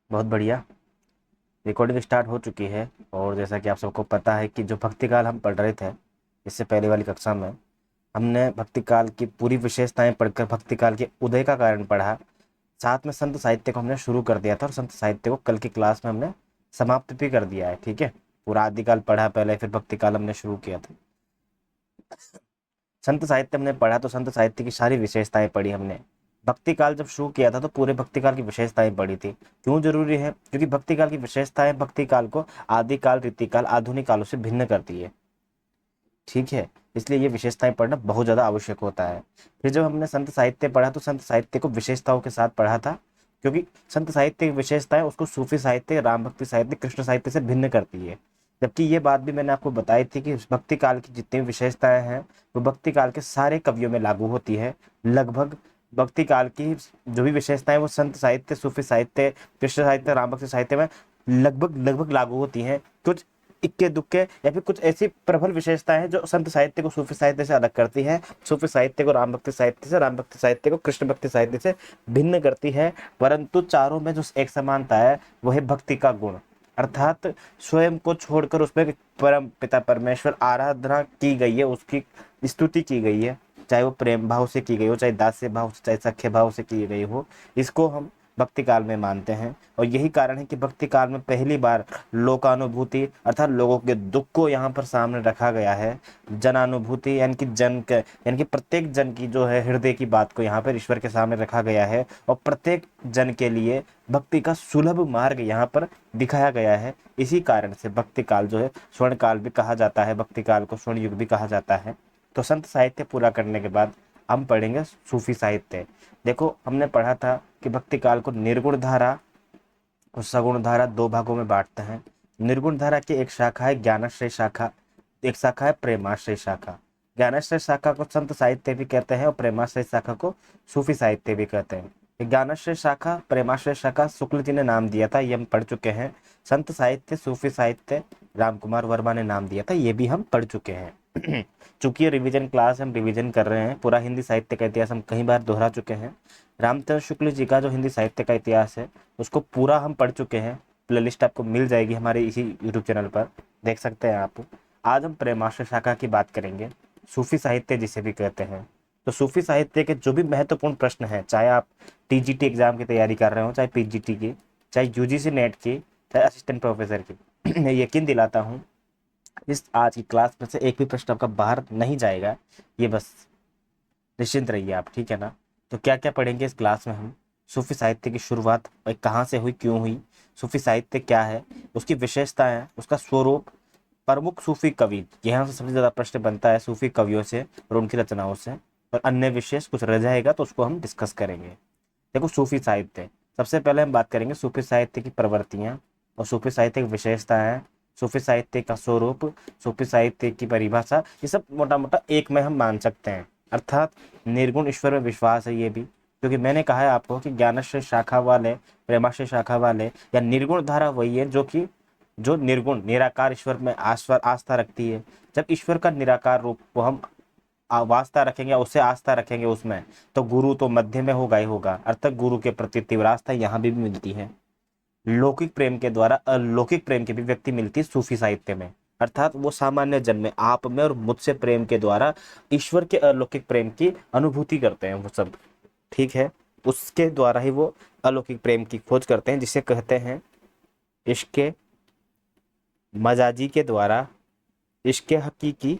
बहुत बढ़िया। Recording start हो चुकी है। और जैसा कि आप सबको पता है कि जो भक्तिकाल हम पढ़ रहे थे इससे पहले वाली कक्षा में, हमने भक्तिकाल की पूरी विशेषताएं पढ़कर भक्तिकाल के उदय का कारण पढ़ा। साथ में संत साहित्य को हमने शुरू कर दिया था और संत साहित्य को कल की क्लास में हमने समाप्त भी कर दिया है। ठीक है, पूरा आदिकाल पढ़ा पहले, फिर भक्तिकाल हमने शुरू किया था। संत साहित्य हमने पढ़ा तो संत साहित्य की सारी विशेषताएं पढ़ी हमने। भक्ति काल जब शुरू किया था तो पूरे भक्ति काल की विशेषताएं पढ़ी थी। क्यों जरूरी है? क्योंकि भक्ति काल की विशेषताएं भक्ति काल को आदिकाल, रीतिकाल, आधुनिक कालों से भिन्न करती है। ठीक है, इसलिए ये विशेषताएं पढ़ना बहुत ज्यादा आवश्यक होता है। फिर जब हमने संत साहित्य पढ़ा तो संत साहित्य को विशेषताओं के साथ पढ़ा था, क्योंकि संत साहित्य की विशेषताएं उसको सूफी साहित्य, राम भक्ति साहित्य, कृष्ण साहित्य से भिन्न करती है। जबकि ये बात भी मैंने आपको बताई थी कि भक्ति काल की जितनी विशेषताएं हैं वो भक्ति काल के सारे कवियों में लागू होती है लगभग। भक्ति काल की जो भी विशेषताएं वो संत साहित्य, सूफी साहित्य, कृष्ण साहित्य, राम भक्ति साहित्य में लगभग लगभग लागू होती हैं। कुछ इक्के दुक्के या फिर कुछ ऐसी प्रबल विशेषताएं हैं जो संत साहित्य को सूफी साहित्य से अलग करती है, सूफी साहित्य को राम भक्ति साहित्य से, राम भक्ति साहित्य को कृष्ण भक्ति साहित्य से भिन्न करती है। परंतु चारों में जो एक समानता है वो है भक्ति का गुण। अर्थात स्वयं को छोड़कर उसमें परम पिता परमेश्वर आराधना की गई है, उसकी स्तुति की गई है, चाहे वो प्रेम भाव से की गई हो, चाहे दास्य भाव से, चाहे सख्य भाव से की गई हो। इसको हम भक्ति काल में मानते हैं। और यही कारण है कि भक्ति काल में पहली बार लोकानुभूति अर्थात लोगों के दुख को यहाँ पर सामने रखा गया है। जनानुभूति यानी कि यानी कि प्रत्येक जन की जो है हृदय की बात को यहाँ पर ईश्वर के सामने रखा गया है और प्रत्येक जन के लिए भक्ति का सुलभ मार्ग यहाँ पर दिखाया गया है। इसी कारण से भक्ति काल जो है स्वर्ण काल भी कहा जाता है, भक्ति काल को स्वर्ण युग भी कहा जाता है। तो संत साहित्य पूरा करने के बाद हम पढ़ेंगे सूफी साहित्य। देखो, हमने पढ़ा था कि भक्ति काल को निर्गुण धारा और सगुण धारा दो भागों में बांटते हैं। निर्गुण धारा की एक शाखा है ज्ञानाश्रय शाखा, एक शाखा है प्रेमाश्रय शाखा। ज्ञानाश्रय शाखा को संत साहित्य भी कहते हैं और प्रेमाश्रय शाखा को सूफी साहित्य भी कहते हैं। ज्ञानाश्रय शाखा, प्रेमाश्रय शाखा शुक्ल जी ने नाम दिया था, ये हम पढ़ चुके हैं। संत साहित्य, सूफी साहित्य राम कुमार वर्मा ने नाम दिया था, ये भी हम पढ़ चुके हैं। चूंकि ये रिवीजन क्लास हम रिवीजन कर रहे हैं, पूरा हिंदी साहित्य का इतिहास हम कई बार दोहरा चुके हैं। रामचंद्र शुक्ल जी का जो हिंदी साहित्य का इतिहास है उसको पूरा हम पढ़ चुके हैं। प्लेलिस्ट आपको मिल जाएगी हमारे इसी यूट्यूब चैनल पर, देख सकते हैं आप। आज हम प्रेमाश्रय शाखा की बात करेंगे, सूफी साहित्य जिसे भी कहते हैं। तो सूफी साहित्य के जो भी महत्वपूर्ण प्रश्न हैं, चाहे आप टीजीटी एग्जाम की तैयारी कर रहे हो, चाहे पीजीटी की, चाहे यूजीसी नेट की, चाहे असिस्टेंट प्रोफेसर की, मैं यकीन दिलाता हूँ इस आज की क्लास में से एक भी प्रश्न आपका बाहर नहीं जाएगा। ये बस निश्चिंत रहिए आप, ठीक है ना। तो क्या क्या पढ़ेंगे इस क्लास में हम? सूफी साहित्य की शुरुआत कहाँ से हुई, क्यों हुई, सूफी साहित्य क्या है, उसकी विशेषताएं, उसका स्वरूप, प्रमुख सूफी कवि, यहाँ से सबसे ज्यादा प्रश्न बनता है सूफी कवियों से और उनकी रचनाओं से, और अन्य विशेष कुछ रह जाएगा तो उसको हम डिस्कस करेंगे। देखो, सूफी साहित्य, सबसे पहले हम बात करेंगे सूफी साहित्य की प्रवृत्तियां और सूफी साहित्य की विशेषताएं, सूफी साहित्य का स्वरूप, सूफी साहित्य की परिभाषा। ये सब मोटा मोटा एक में हम मान सकते हैं। अर्थात निर्गुण ईश्वर में विश्वास है ये भी, क्योंकि मैंने कहा है आपको कि ज्ञानाश्रय शाखा वाले, प्रेमाश्रय शाखा वाले या निर्गुण धारा वही है जो निर्गुण निराकार ईश्वर में आस्था रखती है। जब ईश्वर का निराकार रूप को हम वास्ता रखेंगे, उससे आस्था रखेंगे उसमें, तो गुरु तो मध्य में होगा ही होगा। अर्थात गुरु के प्रति तीव्र आस्था यहाँ भी मिलती है। लौकिक प्रेम के द्वारा अलौकिक प्रेम की अभिव्यक्ति मिलती है सूफी साहित्य में। अर्थात वो सामान्य जन में, आप में और मुझसे प्रेम के द्वारा ईश्वर के अलौकिक प्रेम की अनुभूति करते हैं वो सब। ठीक है, उसके द्वारा ही वो अलौकिक प्रेम की खोज करते हैं, जिसे कहते हैं इश्के मजाजी के द्वारा इश्के हकीकी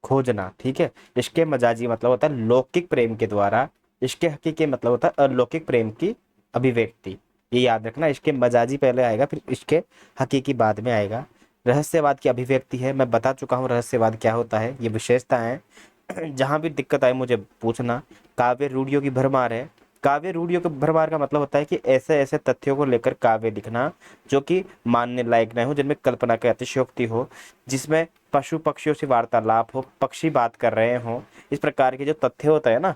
खोजना। ठीक है, इश्के मजाजी मतलब होता है लौकिक प्रेम के द्वारा, इश्के हकीकी मतलब होता है अलौकिक प्रेम की अभिव्यक्ति। ये याद रखना, इश्के मजाजी पहले आएगा, फिर इश्के हकीकी बाद में आएगा। रहस्यवाद की अभिव्यक्ति है, मैं बता चुका हूँ रहस्यवाद क्या होता है, ये विशेषता है। जहां भी दिक्कत आए मुझे पूछना। काव्य रूढ़ियों की भरमार है। काव्य रूढ़ियों की भरमार का मतलब होता है कि ऐसे ऐसे तथ्यों को लेकर काव्य लिखना जो कि मानने लायक न हो, जिनमें कल्पना की अतिशयोक्ति हो, जिसमें पशु पक्षियों से वार्तालाप हो, पक्षी बात कर रहे हो, इस प्रकार के जो तथ्य होता है ना,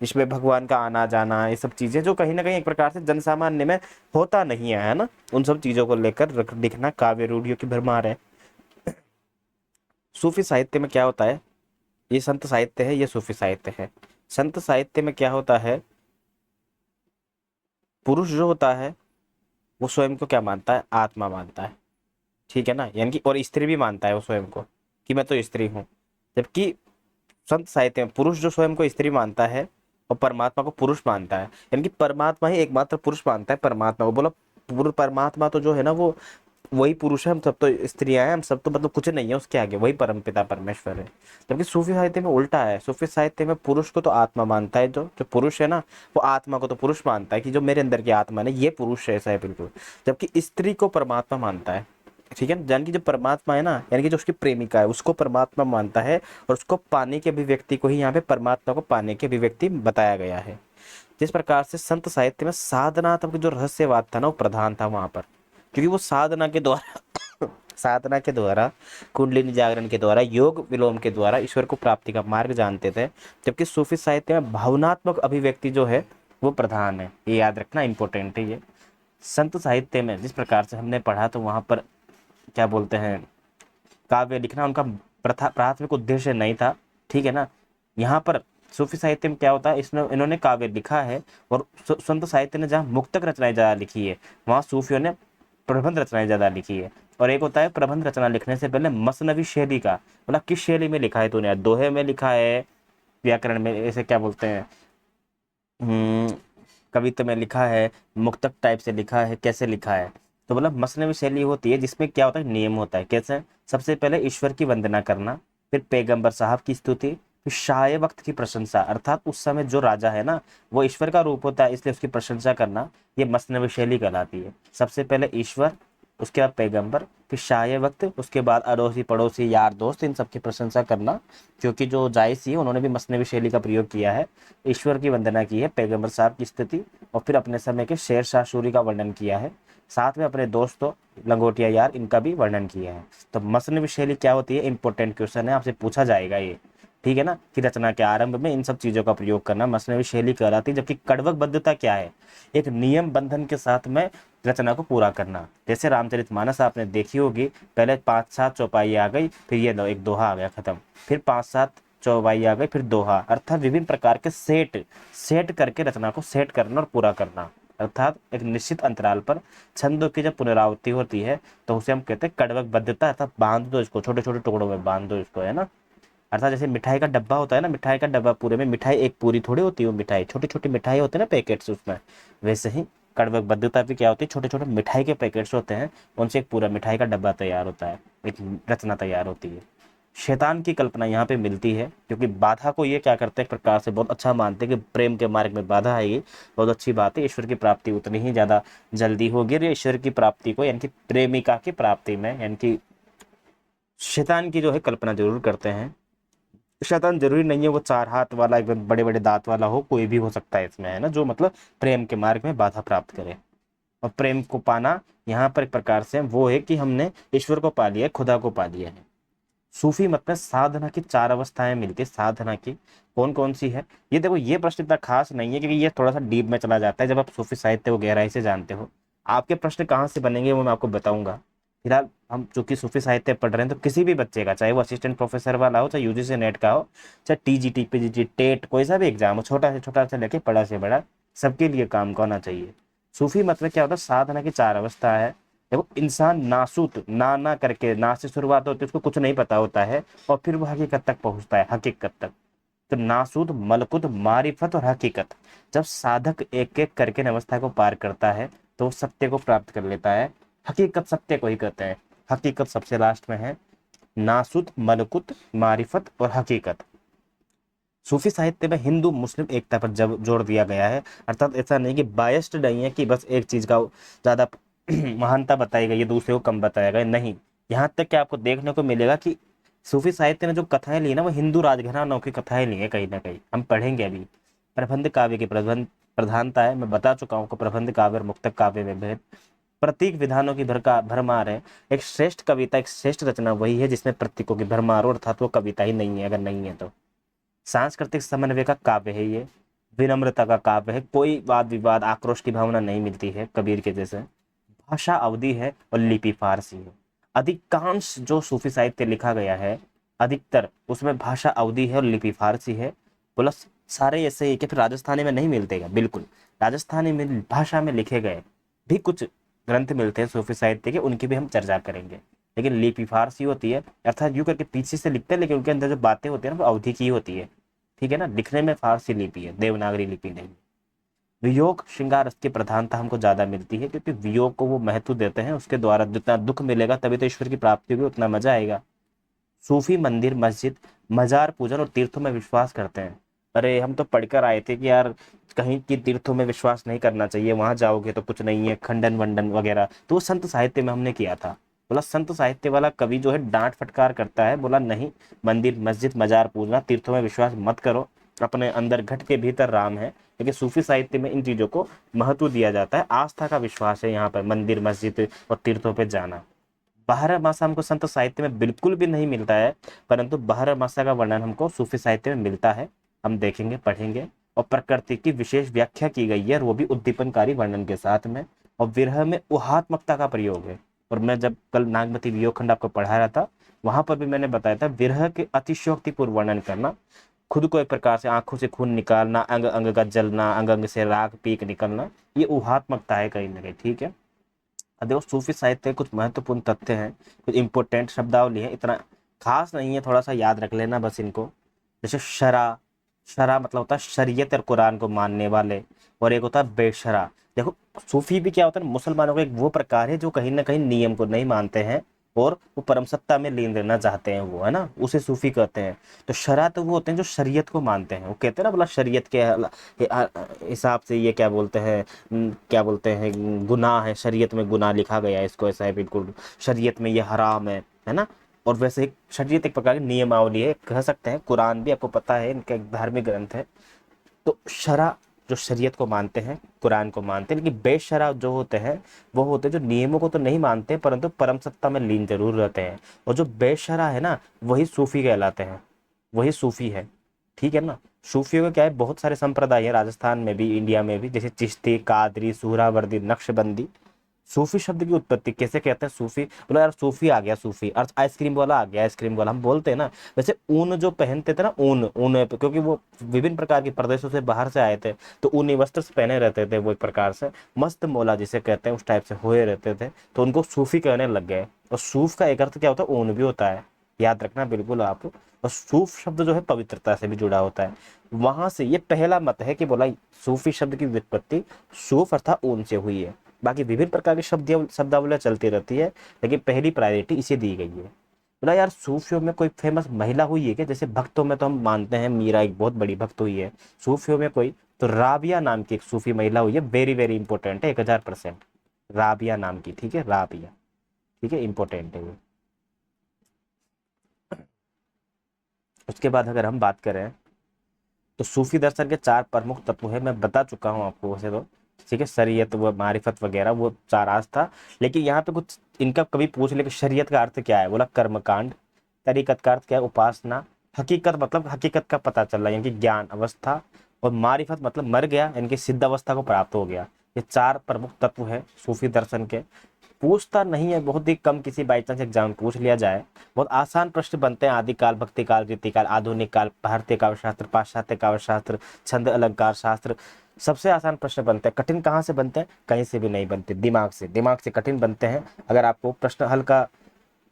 इसमें भगवान का आना जाना, ये सब चीजें जो कहीं ना कहीं एक प्रकार से जनसामान्य में होता नहीं है ना, उन सब चीजों को लेकर लिखना काव्य रूढ़ियों की भरमार है। सूफी साहित्य में क्या होता है? ये संत साहित्य है, ये सूफी साहित्य है। संत साहित्य में क्या होता है? पुरुष जो होता है वो स्वयं को क्या मानता है, आत्मा मानता है, ठीक है ना, यानी कि, और स्त्री भी मानता है वो स्वयं को कि मैं तो स्त्री हूँ। जबकि संत साहित्य में पुरुष जो स्वयं को स्त्री मानता है और परमात्मा को पुरुष मानता है, यानी कि परमात्मा ही एकमात्र पुरुष मानता है परमात्मा को। बोला पूर्ण परमात्मा तो जो है ना वो वही पुरुष है, हम सब तो स्त्रियां हैं, हम सब तो मतलब कुछ नहीं है उसके आगे, वही परम पिता परमेश्वर है। जबकि सूफी साहित्य में उल्टा है, सूफी साहित्य में पुरुष को तो आत्मा मानता है, जो जो पुरुष है ना वो आत्मा को तो पुरुष मानता है कि जो मेरे अंदर की आत्मा है ये पुरुष है, ऐसा है बिल्कुल। जबकि स्त्री को परमात्मा मानता है, ठीक है, यानी कि जो परमात्मा है ना, यानी कि जो उसकी प्रेमिका है उसको परमात्मा मानता है, और उसको पाने के अभिव्यक्ति को ही यहाँ पे परमात्मा को पाने के अभिव्यक्ति बताया गया है। जिस प्रकार से संत साहित्य में साधनात्मक जो रहस्यवाद था ना वो प्रधान था वहां पर, क्योंकि वो साधना के द्वारा साधना के द्वारा, कुंडलिनी जागरण के द्वारा, योग विलोम के द्वारा ईश्वर को प्राप्ति का मार्ग जानते थे। जबकि सूफी साहित्य में भावनात्मक अभिव्यक्ति जो है वो प्रधान है, ये याद रखना इंपॉर्टेंट है ये। संत साहित्य में जिस प्रकार से हमने पढ़ा तो वहां पर क्या बोलते हैं, काव्य लिखना उनका प्राथमिक उद्देश्य नहीं था, ठीक है ना। यहाँ पर सूफी साहित्य में क्या होता है, इसमें इन्होंने काव्य लिखा है, और संत साहित्य ने जहाँ मुक्तक रचनाएं ज्यादा लिखी है वहाँ सूफियों ने प्रबंध रचनाएं ज्यादा लिखी है। और एक होता है प्रबंध रचना लिखने से पहले मसनवी शैली का, मतलब किस शैली में लिखा है तूने, दोहे में लिखा है, व्याकरण में, ऐसे क्या बोलते हैं, हम्म, कविता में लिखा है, मुक्तक टाइप से लिखा है, कैसे लिखा है। तो मतलब मसनवी शैली होती है जिसमें क्या होता है, नियम होता है। कैसे, सबसे पहले ईश्वर की वंदना करना, फिर पैगंबर साहब की स्तुति, फिर शाह वक्त की प्रशंसा, अर्थात उस समय जो राजा है ना वो ईश्वर का रूप होता है इसलिए उसकी प्रशंसा करना, ये मसनवी शैली कहलाती है। सबसे पहले ईश्वर, उसके बाद पैगंबर, फिर शाह वक्त, उसके बाद अड़ोसी पड़ोसी यार दोस्त, इन सबकी प्रशंसा करना, क्योंकि जो जायसी है उन्होंने भी मसनवी शैली का प्रयोग किया है। ईश्वर की वंदना की है, पैगंबर साहब की स्तुति, और फिर अपने समय के शेर शाह सूरी का वर्णन किया है, साथ में अपने दोस्तों लंगोटिया यार इनका भी वर्णन किया है। तो मसनवी शैली क्या होती है, इंपॉर्टेंट क्वेश्चन है, आपसे पूछा जाएगा ये, ठीक है ना, कि रचना के आरंभ में इन सब चीजों का प्रयोग करना मसनवी शैली कहलाती है। जबकि कड़वकबद्धता क्या है, एक नियम बंधन के साथ में रचना को पूरा करना। जैसे रामचरितमानस आपने देखी होगी, पहले 5-7 चौपाई आ गई, फिर ये एक दोहा आ गया खत्म, फिर 5-7 चौपाई आ गई, फिर दोहा, अर्थात विभिन्न प्रकार के सेट सेट करके रचना को सेट करना और पूरा करना, अर्थात एक निश्चित अंतराल पर छंदों की जब पुनरावृत्ति होती है तो उसे हम कहते हैं कड़वकबद्धता, अर्थात बांध दो इसको, छोटे छोटे टुकड़ों में बांध दो इसको, है ना। अर्थात जैसे मिठाई का डब्बा होता है ना, मिठाई का डब्बा पूरे में मिठाई एक पूरी थोड़ी होती है, वो मिठाई छोटी छोटी मिठाई होती है ना पैकेट्स उसमें, वैसे ही कड़वकबद्धता भी क्या होती है, छोटे छोटे मिठाई के पैकेट्स होते हैं, उनसे एक पूरा मिठाई का डब्बा तैयार होता है, एक रचना तैयार होती है। शैतान की कल्पना यहाँ पे मिलती है, क्योंकि बाधा को ये क्या करते हैं, एक प्रकार से बहुत अच्छा मानते हैं कि प्रेम के मार्ग में बाधा आएगी, बहुत अच्छी बात है, ईश्वर की प्राप्ति उतनी ही ज्यादा जल्दी होगी, और ईश्वर की प्राप्ति को यानी कि प्रेमिका की प्राप्ति में यानी कि शैतान की जो है कल्पना जरूर करते हैं। शैतान जरूरी नहीं है वो 4 हाथ वाला एकदम बड़े बड़े दांत वाला हो, कोई भी हो सकता है इसमें, है ना, जो मतलब प्रेम के मार्ग में बाधा प्राप्त करे। और प्रेम को पाना यहाँ पर एक प्रकार से वो है कि हमने ईश्वर को पा लिया है, खुदा को पा लिया है। सूफी मत में साधना की 4 अवस्थाएं मिलती है, साधना की कौन कौन सी है, ये देखो ये प्रश्न इतना खास नहीं है क्योंकि ये थोड़ा सा डीप में चला जाता है, जब आप सूफी साहित्य को गहराई से जानते हो। आपके प्रश्न कहाँ से बनेंगे वो मैं आपको बताऊंगा। फिलहाल हम चूंकि सूफी साहित्य पढ़ रहे हैं तो किसी भी बच्चे का, चाहे वो असिस्टेंट प्रोफेसर वाला हो, चाहे यूजीसी नेट का हो, चाहे टीजीटी पीजीटी टेट कोई सा भी एग्जाम हो, छोटा से लेके बड़ा से बड़ा, सबके लिए काम का होना चाहिए। सूफी मत में क्या होता है, साधना की 4 अवस्था है। देखो इंसान नासूत ना करके, ना से शुरुआत होती है, उसको कुछ नहीं पता होता है, और फिर वो हकीकत तक पहुंचता है, हकीकत तक। तो नासूद, मलकुत, मारिफत और हकीकत, जब साधक एक एक करके इन अवस्था को पार करता है तो वो सत्य को प्राप्त कर लेता है। हकीकत सत्य को ही कहते हैं, हकीकत सबसे लास्ट में है। नासूद, मलकुत, मारिफत और हकीकत। सूफी साहित्य में हिंदू मुस्लिम एकता पर जब जोड़ दिया गया है, अर्थात ऐसा नहीं कि बायस्ड नहीं है कि बस एक चीज का ज्यादा महानता बताई गई है, दूसरे को कम बताया गया, नहीं। यहाँ तक कि आपको देखने को मिलेगा कि सूफी साहित्य ने जो कथाएं ली ना वो हिंदू राजघरानों की कथाएं ली है, कहीं ना कहीं हम पढ़ेंगे अभी। प्रबंध काव्य की प्रधानता है, मैं बता चुका हूँ, प्रबंध काव्य और मुक्तक काव्य में भेद। प्रतीक विधानों की भरमार है। एक श्रेष्ठ कविता, एक श्रेष्ठ रचना वही है जिसमें प्रतीकों की भरमार हो, अर्थात वो कविता ही नहीं है अगर नहीं है तो। सांस्कृतिक समन्वय का काव्य है ये, विनम्रता का काव्य है, कोई वाद विवाद आक्रोश की भावना नहीं मिलती है कबीर के जैसे। भाषा अवधि है और लिपि फारसी है। अधिकांश जो सूफी साहित्य लिखा गया है अधिकतर उसमें भाषा अवधि है और लिपि फारसी है। प्लस सारे ऐसे ही कि फिर राजस्थानी में नहीं मिलते हैं, बिल्कुल राजस्थानी में भाषा में लिखे गए भी कुछ ग्रंथ मिलते हैं सूफी साहित्य के, उनकी भी हम चर्चा करेंगे। लेकिन लिपि फारसी होती है, अर्थात यूं करके पीछे से लिखते हैं, लेकिन उनके अंदर जो बातें होती है ना वो अवधि की होती है, ठीक है ना। लिखने में फारसी लिपि है, देवनागरी लिपि नहीं। वियोग श्रृंगार रस की प्रधानता हमको ज्यादा मिलती है, क्योंकि वियोग को वो महत्व देते हैं, उसके द्वारा जितना दुख मिलेगा तभी तो ईश्वर की प्राप्ति होगी, उतना मजा आएगा। सूफी मंदिर, मस्जिद, मजार पूजन और तीर्थों में विश्वास करते हैं। अरे हम तो पढ़कर आए थे कि यार कहीं की तीर्थों में विश्वास नहीं करना चाहिए, वहां जाओगे तो कुछ नहीं है, खंडन वंडन वगैरह। तो वो संत साहित्य में हमने किया था। बोला संत साहित्य वाला कवि जो है डांट फटकार करता है, बोला नहीं, मंदिर मस्जिद मजार पूजना तीर्थों में विश्वास मत करो, अपने अंदर घट के भीतर राम है। लेकिन सूफी साहित्य में इन चीजों को महत्व दिया जाता है, आस्था का विश्वास है यहाँ पर, मंदिर मस्जिद और तीर्थों पे जाना। बारहमासा हमको संत साहित्य में बिल्कुल भी नहीं मिलता है, परंतु बारहमासा का वर्णन हमको सूफी साहित्य में मिलता है, हम देखेंगे पढ़ेंगे। और प्रकृति की विशेष व्याख्या की गई है, और वो भी उद्दीपनकारी वर्णन के साथ में। और विरह में उहात्मकता का प्रयोग है। और मैं जब कल नागमती वियोग खंड आपको पढ़ा रहा था, वहां पर भी मैंने बताया था विरह के अतिशयोक्तिपूर्ण वर्णन करना, खुद को एक प्रकार से आंखों से खून निकालना, अंग अंग का जलना, अंग अंग से राख पीक निकलना, ये उहात्मकता है कहीं ना कहीं, ठीक है। अब देखो सूफी साहित्य के कुछ महत्वपूर्ण तथ्य हैं, कुछ इंपॉर्टेंट शब्दावली है, इतना खास नहीं है, थोड़ा सा याद रख लेना बस इनको। जैसे शरा, शरा मतलब होता है शरीयत और कुरान को मानने वाले, और एक होता है बेशरा। देखो सूफी भी क्या होता है, मुसलमानों का एक वो प्रकार है जो कहीं ना कहीं नियम को नहीं मानते हैं और वो परम सत्ता में लीन रहना चाहते हैं, वो है ना, उसे सूफी कहते हैं। तो शरा तो वो होते हैं जो शरीयत को मानते हैं, वो कहते हैं ना बोला शरीयत के हिसाब से ये क्या बोलते हैं, क्या बोलते हैं, गुनाह है, शरीयत में गुनाह लिखा गया है, इसको ऐसा है बिल्कुल, शरीयत में ये हराम है ना। और वैसे एक शरीयत एक प्रकार की नियमावली है, कह सकते हैं। कुरान भी आपको पता है इनका एक धार्मिक ग्रंथ है। तो शरा जो शरीयत को मानते हैं, कुरान को मानते हैं, लेकिन बेशरा जो होते हैं वो होते हैं जो नियमों को तो नहीं मानते परंतु परम सत्ता में लीन जरूर रहते हैं। और जो बेशरा है ना, वही सूफी कहलाते हैं, वही सूफी है, ठीक है ना। सूफियों का क्या है, बहुत सारे संप्रदाय है राजस्थान में भी, इंडिया में भी, जैसे चिश्ती, कादरी, सुहरावर्दी, नक्शबंदी। सूफी शब्द की उत्पत्ति कैसे कहते हैं, सूफी बोला यार सूफी आ गया, सूफी अर्थ आइसक्रीम वाला आ गया, आइसक्रीम वाला हम बोलते हैं ना। वैसे ऊन जो पहनते थे ना, ऊन ऊन क्योंकि वो विभिन्न प्रकार के प्रदेशों से बाहर से आए थे, तो ऊनी वस्त्र पहने रहते थे, वो एक प्रकार से मस्त मौला जिसे कहते हैं उस टाइप से हुए रहते थे, तो उनको सूफी कहने लग गए। और सूफ का एक अर्थ क्या होता है, ऊन भी होता है, याद रखना बिल्कुल आप। और सूफ शब्द जो है पवित्रता से भी जुड़ा होता है, वहां से ये पहला मत है कि बोला सूफी शब्द की व्युत्पत्ति सूफ अर्थात ऊन से हुई है। बाकी विभिन्न प्रकार की शब्दावलियां चलती रहती है, लेकिन पहली प्रायोरिटी इसे दी गई है। बोला यार सूफियों में कोई फेमस महिला हुई है क्या, जैसे भक्तों में तो हम मानते हैं मीरा एक बहुत बड़ी भक्त हुई है, सूफियों में कोई, तो राबिया नाम की एक सूफी महिला हुई है, वेरी वेरी इंपॉर्टेंट है, 1000%। राबिया नाम की, ठीक है, राबिया, ठीक है, इंपॉर्टेंट है वो। उसके बाद अगर हम बात करें तो सूफी दर्शन के 4 प्रमुख तत्व है, मैं बता चुका हूँ आपको वैसे तो, ठीक है, शरीयत व मारिफत वगैरह वो 4 आज था। लेकिन यहाँ पे कुछ इनका कभी पूछ ले कि शरीयत का अर्थ क्या है, बोला कर्मकांड। तरीकत का अर्थ क्या है, उपासना। हकीकत मतलब हकीकत का पता चल रहा है, यानी कि ज्ञान अवस्था। और मारिफत मतलब मर गया, यानी कि सिद्ध अवस्था को प्राप्त हो गया। ये 4 प्रमुख तत्व है सूफी दर्शन के। पूछता नहीं है, बहुत ही कम, किसी बाई चांस एग्जाम में पूछ लिया जाए। बहुत आसान प्रश्न बनते हैं, आदिकाल, भक्तिकाल, रीतिकाल, आधुनिक काल, भारतीय काव्य शास्त्र, पाश्चात्य काव्य शास्त्र, छंद अलंकार शास्त्र, सबसे आसान प्रश्न बनते हैं। कठिन कहाँ से बनते हैं, कहीं से भी नहीं बनते, दिमाग से, दिमाग से कठिन बनते हैं। अगर आपको प्रश्न हल्का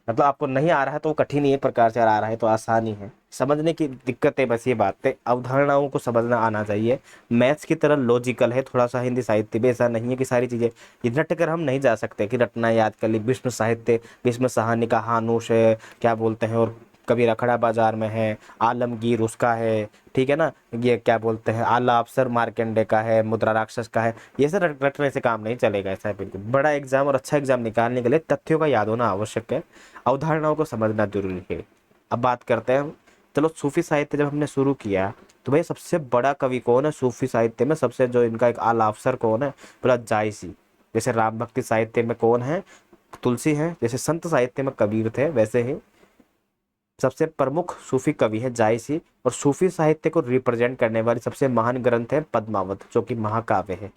मतलब आपको नहीं आ रहा है तो वो कठिन ही एक प्रकार से, आ रहा है तो आसान ही है। समझने की दिक्कत है बस, ये बात है, अवधारणाओं को समझना आना चाहिए। मैथ्स की तरह लॉजिकल है थोड़ा सा हिंदी साहित्य भी, ऐसा नहीं है कि सारी चीजें ये रट कर हम नहीं जा सकते कि रटना याद कर ली। भीष्म साहित्य, भीष्म साहनी का हानुश है, क्या बोलते हैं, और कभी रखड़ा बाजार में है, आलमगीर उसका है, ठीक है ना, ये क्या बोलते हैं, आला अफसर मार्कंडे का है, मुद्रा राक्षस का है। ये सब रटने से काम नहीं चलेगा, ऐसा है बिल्कुल। बड़ा एग्जाम और अच्छा एग्जाम निकालने के लिए तथ्यों का याद होना आवश्यक है, अवधारणाओं को समझना जरूरी है। अब बात करते हैं, चलो सूफी साहित्य जब हमने शुरू किया तो भाई सबसे बड़ा कवि कौन है सूफी साहित्य में, सबसे जो इनका एक आला अफसर कौन है, बोला जायसी। जैसे राम भक्ति साहित्य में कौन है, तुलसी है। जैसे संत साहित्य में कबीर थे, वैसे ही सबसे प्रमुख सूफी कवि है जायसी। और सूफी साहित्य को रिप्रेजेंट करने वाली सबसे महान ग्रंथ है पद्मावत, जो कि महाकाव्य है,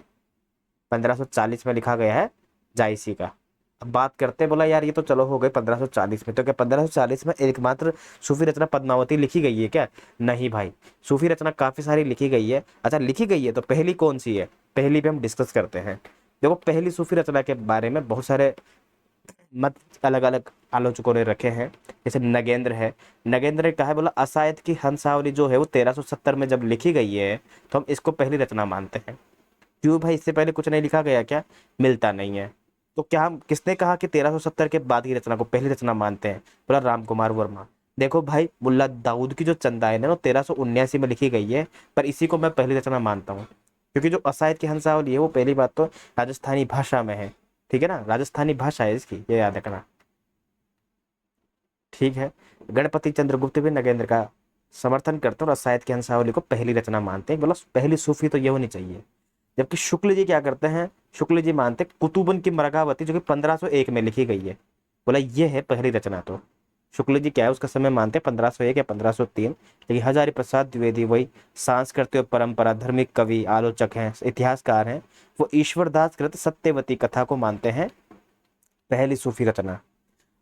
1540 में लिखा गया है जायसी का। अब बात करते हैं, बोला यार ये तो चलो हो गए 1540 में, तो क्या 1540 में एकमात्र सूफी रचना पद्मावती लिखी गई है क्या, नहीं भाई, सूफी रचना काफी सारी लिखी गई है। अच्छा लिखी गई है तो पहली कौन सी है, पहली पे हम डिस्कस करते हैं। देखो पहली सूफी रचना के बारे में बहुत सारे मत अलग अलग आलोचकों ने रखे हैं। जैसे नगेंद्र है, नगेंद्र ने कहा है, बोला असायत की हंसावली जो है वो 1370 में जब लिखी गई है तो हम इसको पहली रचना मानते हैं। क्यों भाई, इससे पहले कुछ नहीं लिखा गया क्या? मिलता नहीं है। तो क्या हम, किसने कहा कि 1370 के बाद की रचना को पहली रचना मानते हैं? बोला राम कुमार वर्मा। देखो भाई, मुल्ला दाऊद की जो चंदायन है वो 1379 में लिखी गई है, पर इसी को मैं पहली रचना मानता हूँ। क्योंकि जो असायत की हंसावली है वो पहली बात तो राजस्थानी भाषा में है, ठीक है ना, राजस्थानी भाषा है इसकी, ये याद रखना, ठीक है। गणपति चंद्रगुप्त भी नगेंद्र का समर्थन करते हैं और असायत की हंसावली को पहली रचना मानते हैं। बोला पहली सूफी तो ये होनी चाहिए। जबकि शुक्ल जी क्या करते हैं, शुक्ल जी मानते कुतुबन की मरगावती जो कि 1501 में लिखी गई है, बोला ये है पहली रचना। तो शुक्ल जी क्या है, उसका समय मानते 1501 या 1503। लेकिन हजारी प्रसाद द्विवेदी वही सांस्कृतिक और परंपरा धार्मिक कवि आलोचक हैं, इतिहासकार हैं, वो ईश्वरदास कृत सत्यवती कथा को मानते हैं पहली सूफी रचना।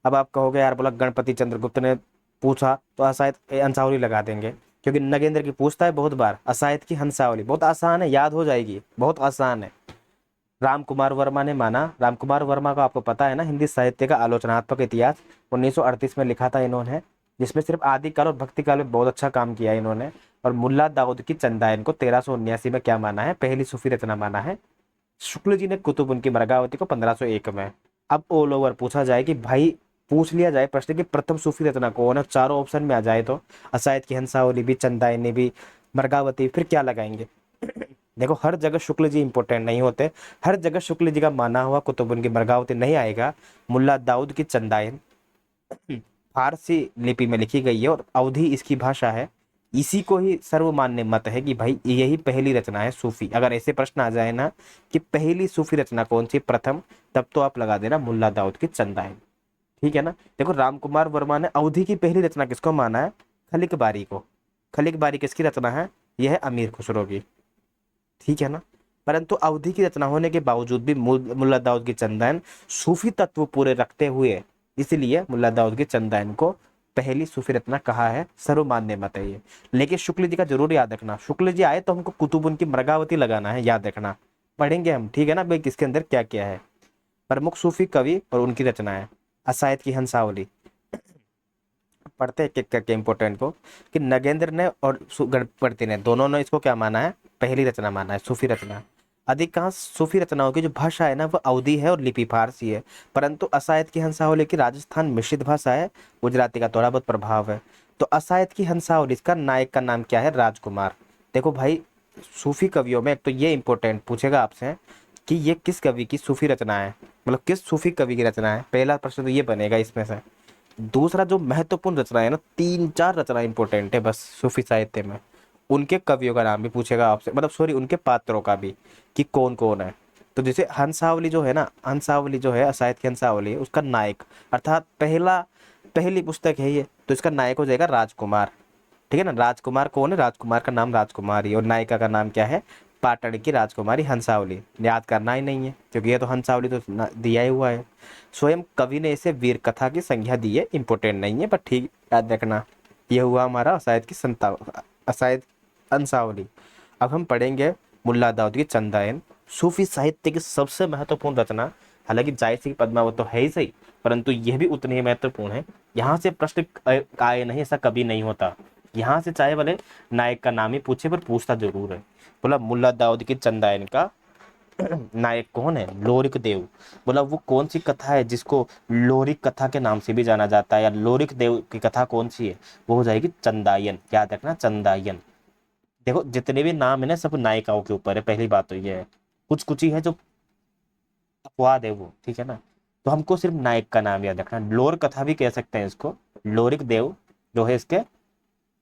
अब आप कहोगे यार, बोला गणपति चंद्रगुप्त ने पूछा तो असायत हंसावली लगा देंगे, क्योंकि नगेंद्र की पूछता है बहुत बार, असायत की हंसावली बहुत आसान है, याद हो जाएगी, बहुत आसान है। राम कुमार वर्मा ने माना, राम कुमार वर्मा का आपको पता है ना, हिंदी साहित्य का आलोचनात्मक इतिहास 1938 में लिखा था इन्होंने, जिसमें सिर्फ आदिकाल और भक्ति काल में बहुत अच्छा काम किया है इन्होंने। और मुल्ला दाऊद की चंदायन को 1379 में क्या माना है, पहली सूफी रचना माना है। शुक्ल जी ने कुतुब उनकी मरगावती को 1501 में। अब ऑल ओवर पूछा जाए कि भाई, पूछ लिया जाए प्रश्न की प्रथम सूफी रचना कौन है, चारों ऑप्शन में आ जाए तो असायत की हंसावली भी, चंदायनी भी, मरगावती, फिर क्या लगाएंगे? देखो हर जगह शुक्ल जी इंपॉर्टेंट नहीं होते, हर जगह शुक्ल जी का माना हुआ कुतुब उनकी मरगावती नहीं आएगा। मुल्ला दाऊद की चंदायन फारसी लिपि में लिखी गई है और अवधी इसकी भाषा है, इसी को ही सर्वमान्य मत है कि भाई यही पहली रचना है सूफी। अगर ऐसे प्रश्न आ जाए ना कि पहली सूफी रचना कौन सी प्रथम, तब तो आप लगा देना मुल्ला दाऊद की चंदायन, ठीक है ना। देखो राम कुमार वर्मा ने अवधी की पहली रचना किसको माना है, खलिक बारी को। खलिक बारी किसकी रचना है, यह है अमीर खुसरो की, ठीक है ना। परंतु अवधि की रचना होने के बावजूद भी मुल्ला दाऊद की चंदायन सूफी तत्व पूरे रखते हुए, इसलिए मुल्ला दाऊद की चंदायन को पहली सूफी रचना कहा है, सर्वमान्य मत है ये। लेकिन शुक्ल जी का जरूर याद रखना, शुक्ल जी आए तो हमको कुतुब उनकी मरगावती लगाना है, याद रखना, पढ़ेंगे हम, ठीक है ना भाई, किसके अंदर क्या क्या है। प्रमुख सूफी कवि और उनकी रचनाएं, असायत की हंसावली, पढ़ते एक एक करके इंपॉर्टेंट को, कि नगेंद्र ने और गणपति ने दोनों ने इसको क्या माना है, पहली रचना माना है, सूफी रचना। अधिकांश सूफी रचनाओं की जो भाषा है ना वो अवधी है और लिपि फारसी है, परंतु असायत की हंसावली की राजस्थान मिश्रित भाषा है, गुजराती का थोड़ा बहुत प्रभाव है। तो असायत की हंसावली, इसका नायक का नाम क्या है, राजकुमार। देखो भाई, सूफी कवियों में एक तो ये इंपॉर्टेंट पूछेगा आपसे कि ये किस कवि की सूफी रचना है, मतलब किस सूफी कवि की रचना है, पहला प्रश्न तो ये बनेगा इसमें से। दूसरा जो महत्वपूर्ण रचना है ना, 3-4 रचना इंपॉर्टेंट है बस सूफी साहित्य में, उनके कवियों का नाम भी पूछेगा आपसे, मतलब सॉरी उनके पात्रों का भी, कि कौन कौन है। तो जैसे हंसावली जो है ना, हंसावली जो है असायत की हंसावली, उसका नायक अर्थात पहली पुस्तक है ये, तो इसका नायक हो जाएगा राजकुमार, ठीक है ना। राजकुमार कौन है, राजकुमार का नाम राजकुमारी, और नायिका का नाम क्या है, पाटन की राजकुमारी हंसावली। याद करना ही नहीं है क्योंकि ये तो हंसावली तो दिया ही हुआ है। स्वयं कवि ने इसे वीर कथा की संज्ञा दी है, इंपॉर्टेंट नहीं है पर ठीक याद रखना। ये हुआ हमारा असायत की असायत हंसावली। अब हम पढ़ेंगे मुल्ला दाऊद की चंदायन, सूफी साहित्य की सबसे महत्वपूर्ण रचना। हालांकि जाहिर सी पद्मावत तो है ही सही, परंतु यह भी उतनी ही महत्वपूर्ण है। यहाँ से प्रश्न आए नहीं, ऐसा कभी नहीं होता। यहाँ से चाहे भले नायक का नाम ही पूछे पर पूछता जरूर है। बोला मुल्ला दाऊद की चंदायन का नायक कौन है, लोरिक देव। बोला वो कौन सी कथा है जिसको लोरिक कथा के नाम से भी जाना जाता है, या लोरिक देव की कथा कौन सी है, वो हो जाएगी चंदायन, याद रखना चंदायन। देखो जितने भी नाम है ना सब नायिकाओं के ऊपर है, पहली बात तो ये है, कुछ कुछ ही है जो अपवाद है वो, ठीक है ना। तो हमको सिर्फ नायक का नाम याद रखना, लोर कथा भी कह सकते हैं इसको, लोरिक देव जो है इसके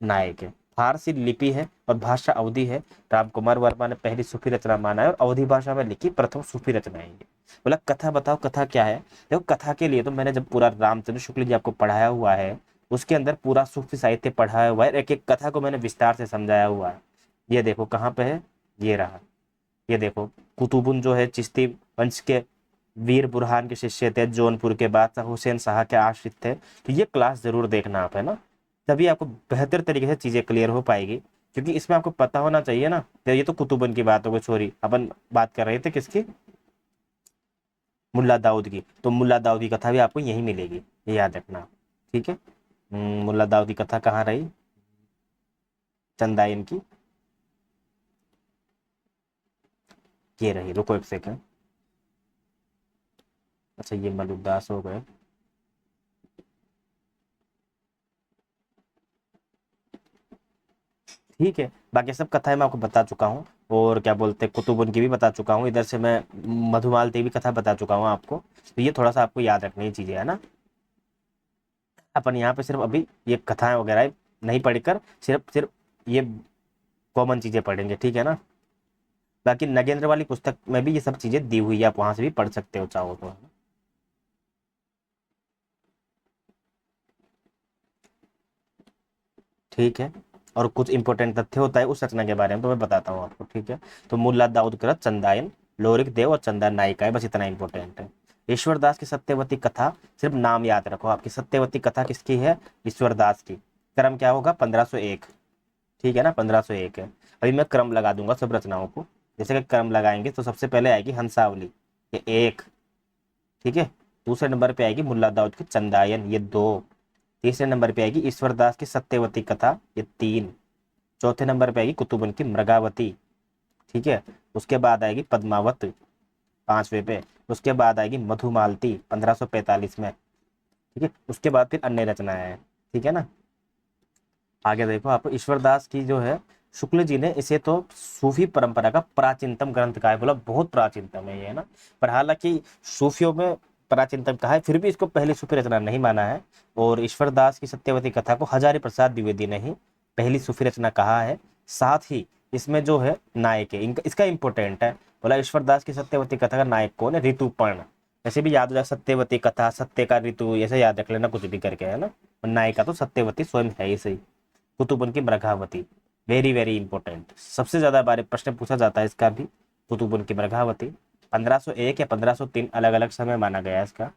नायक है। फारसी लिपि है और भाषा अवधी है। राम कुमार वर्मा ने पहली सूफी रचना माना है और अवधी भाषा में लिखी प्रथम सूफी रचना है ये। बोला कथा बताओ, कथा क्या है। देखो कथा के लिए तो मैंने जब पूरा रामचंद्र शुक्ल जी आपको पढ़ाया हुआ है, उसके अंदर पूरा सूफी साहित्य पढ़ाया हुआ है, एक एक कथा को मैंने विस्तार से समझाया हुआ है। ये देखो कहाँ पे है, ये रहा, ये देखो कुतुबुन जो है चिश्ती वंश के वीर बुरहान के शिष्य थे, जौनपुर के बादशाह हुसैन शाह के आश्रित थे। तो ये क्लास जरूर देखना आप, है ना, तभी आपको बेहतर तरीके से चीजें क्लियर हो पाएगी। क्योंकि इसमें आपको पता होना चाहिए ना। तो ये तो कुतुबन की बात हो गई, सॉरी, अपन बात कर रहे थे किसकी, मुल्ला दाऊद की। तो मुल्ला दाऊद की कथा भी आपको यहीं मिलेगी, ये याद रखना। ठीक है। मुल्ला दाऊद की कथा कहाँ रही, चंदायन की, ये रही, रुको एक सेकंड। अच्छा ये मलुकदास हो गए। ठीक है, बाकी सब कथाएं मैं आपको बता चुका हूँ, और क्या बोलते हैं कुतुबुन की भी बता चुका हूँ, इधर से मैं मधुमालती भी कथा बता चुका हूँ आपको। तो ये थोड़ा सा आपको याद रखने की चीजें है ना। अपन यहाँ पे सिर्फ अभी ये कथाएं वगैरह नहीं पढ़कर सिर्फ सिर्फ ये कॉमन चीजें पढ़ेंगे, ठीक है ना। बाकी नगेंद्र वाली पुस्तक में भी ये सब चीजें दी हुई है, आप वहां से भी पढ़ सकते हो चाहो तो। ठीक है। और कुछ इंपॉर्टेंट तथ्य होता है उस रचना के बारे में, तो मैं बताता हूँ आपको, ठीक है। तो मुल्ला दाऊद कृत चंदायन, लोरिक देव और चंदा नायिका है, बस इतना इंपॉर्टेंट है। ईश्वरदास की सत्यवती कथा, सिर्फ नाम याद रखो, आपकी सत्यवती कथा किसकी है, ईश्वरदास की। क्रम क्या होगा, 1501, ठीक है ना, 1501 है। अभी मैं क्रम लगा दूंगा सब रचनाओं को, जैसे कि क्रम लगाएंगे तो सबसे पहले आएगी हंसावली, ये एक, ठीक है। दूसरे नंबर पे आएगी मुल्ला दाऊद की चंदायन, ये दो। तीसरे नंबर पे आएगी ईश्वरदास की सत्यवती कथा, ये तीन। चौथे नंबर पे आएगी कुतुबन की मृगावती, ठीक है। उसके बाद आएगी पद्मावत, पांचवे पे। उसके बाद आएगी मधुमालती 1545 में, ठीक है। उसके बाद फिर अन्य रचनाएं हैं, ठीक है ना। आगे देखो आप, ईश्वरदास की जो है, शुक्ल जी ने इसे तो सूफी परंपरा का प्राचीनतम ग्रंथ कहा है, बोला बहुत प्राचीनतम है ये, है ना। पर हालांकि सूफियों में प्राचीनतम कहा है, फिर भी इसको पहली सूफी रचना नहीं माना है। और ईश्वरदास की सत्यवती कथा को हजारी प्रसाद द्विवेदी ने ही पहली सूफी रचना कहा है। साथ ही इसमें जो है नायक है, इसका इंपॉर्टेंट है, बोला ईश्वरदास की सत्यवती कथा का नायक कौन है, ऋतुपर्ण। ऐसे भी याद हो जाए, सत्यवती कथा, सत्य का ऋतु, ऐसे याद रख लेना कुछ भी करके, है ना। और नायिका तो सत्यवती स्वयं है ही सही, कुतुबन की मृगावती, वेरी वेरी इंपॉर्टेंट, सबसे ज्यादा बार प्रश्न पूछा जाता है इसका भी। कुतुबन की मृगावती 1501 या 1503 अलग अलग समय माना गया है इसका।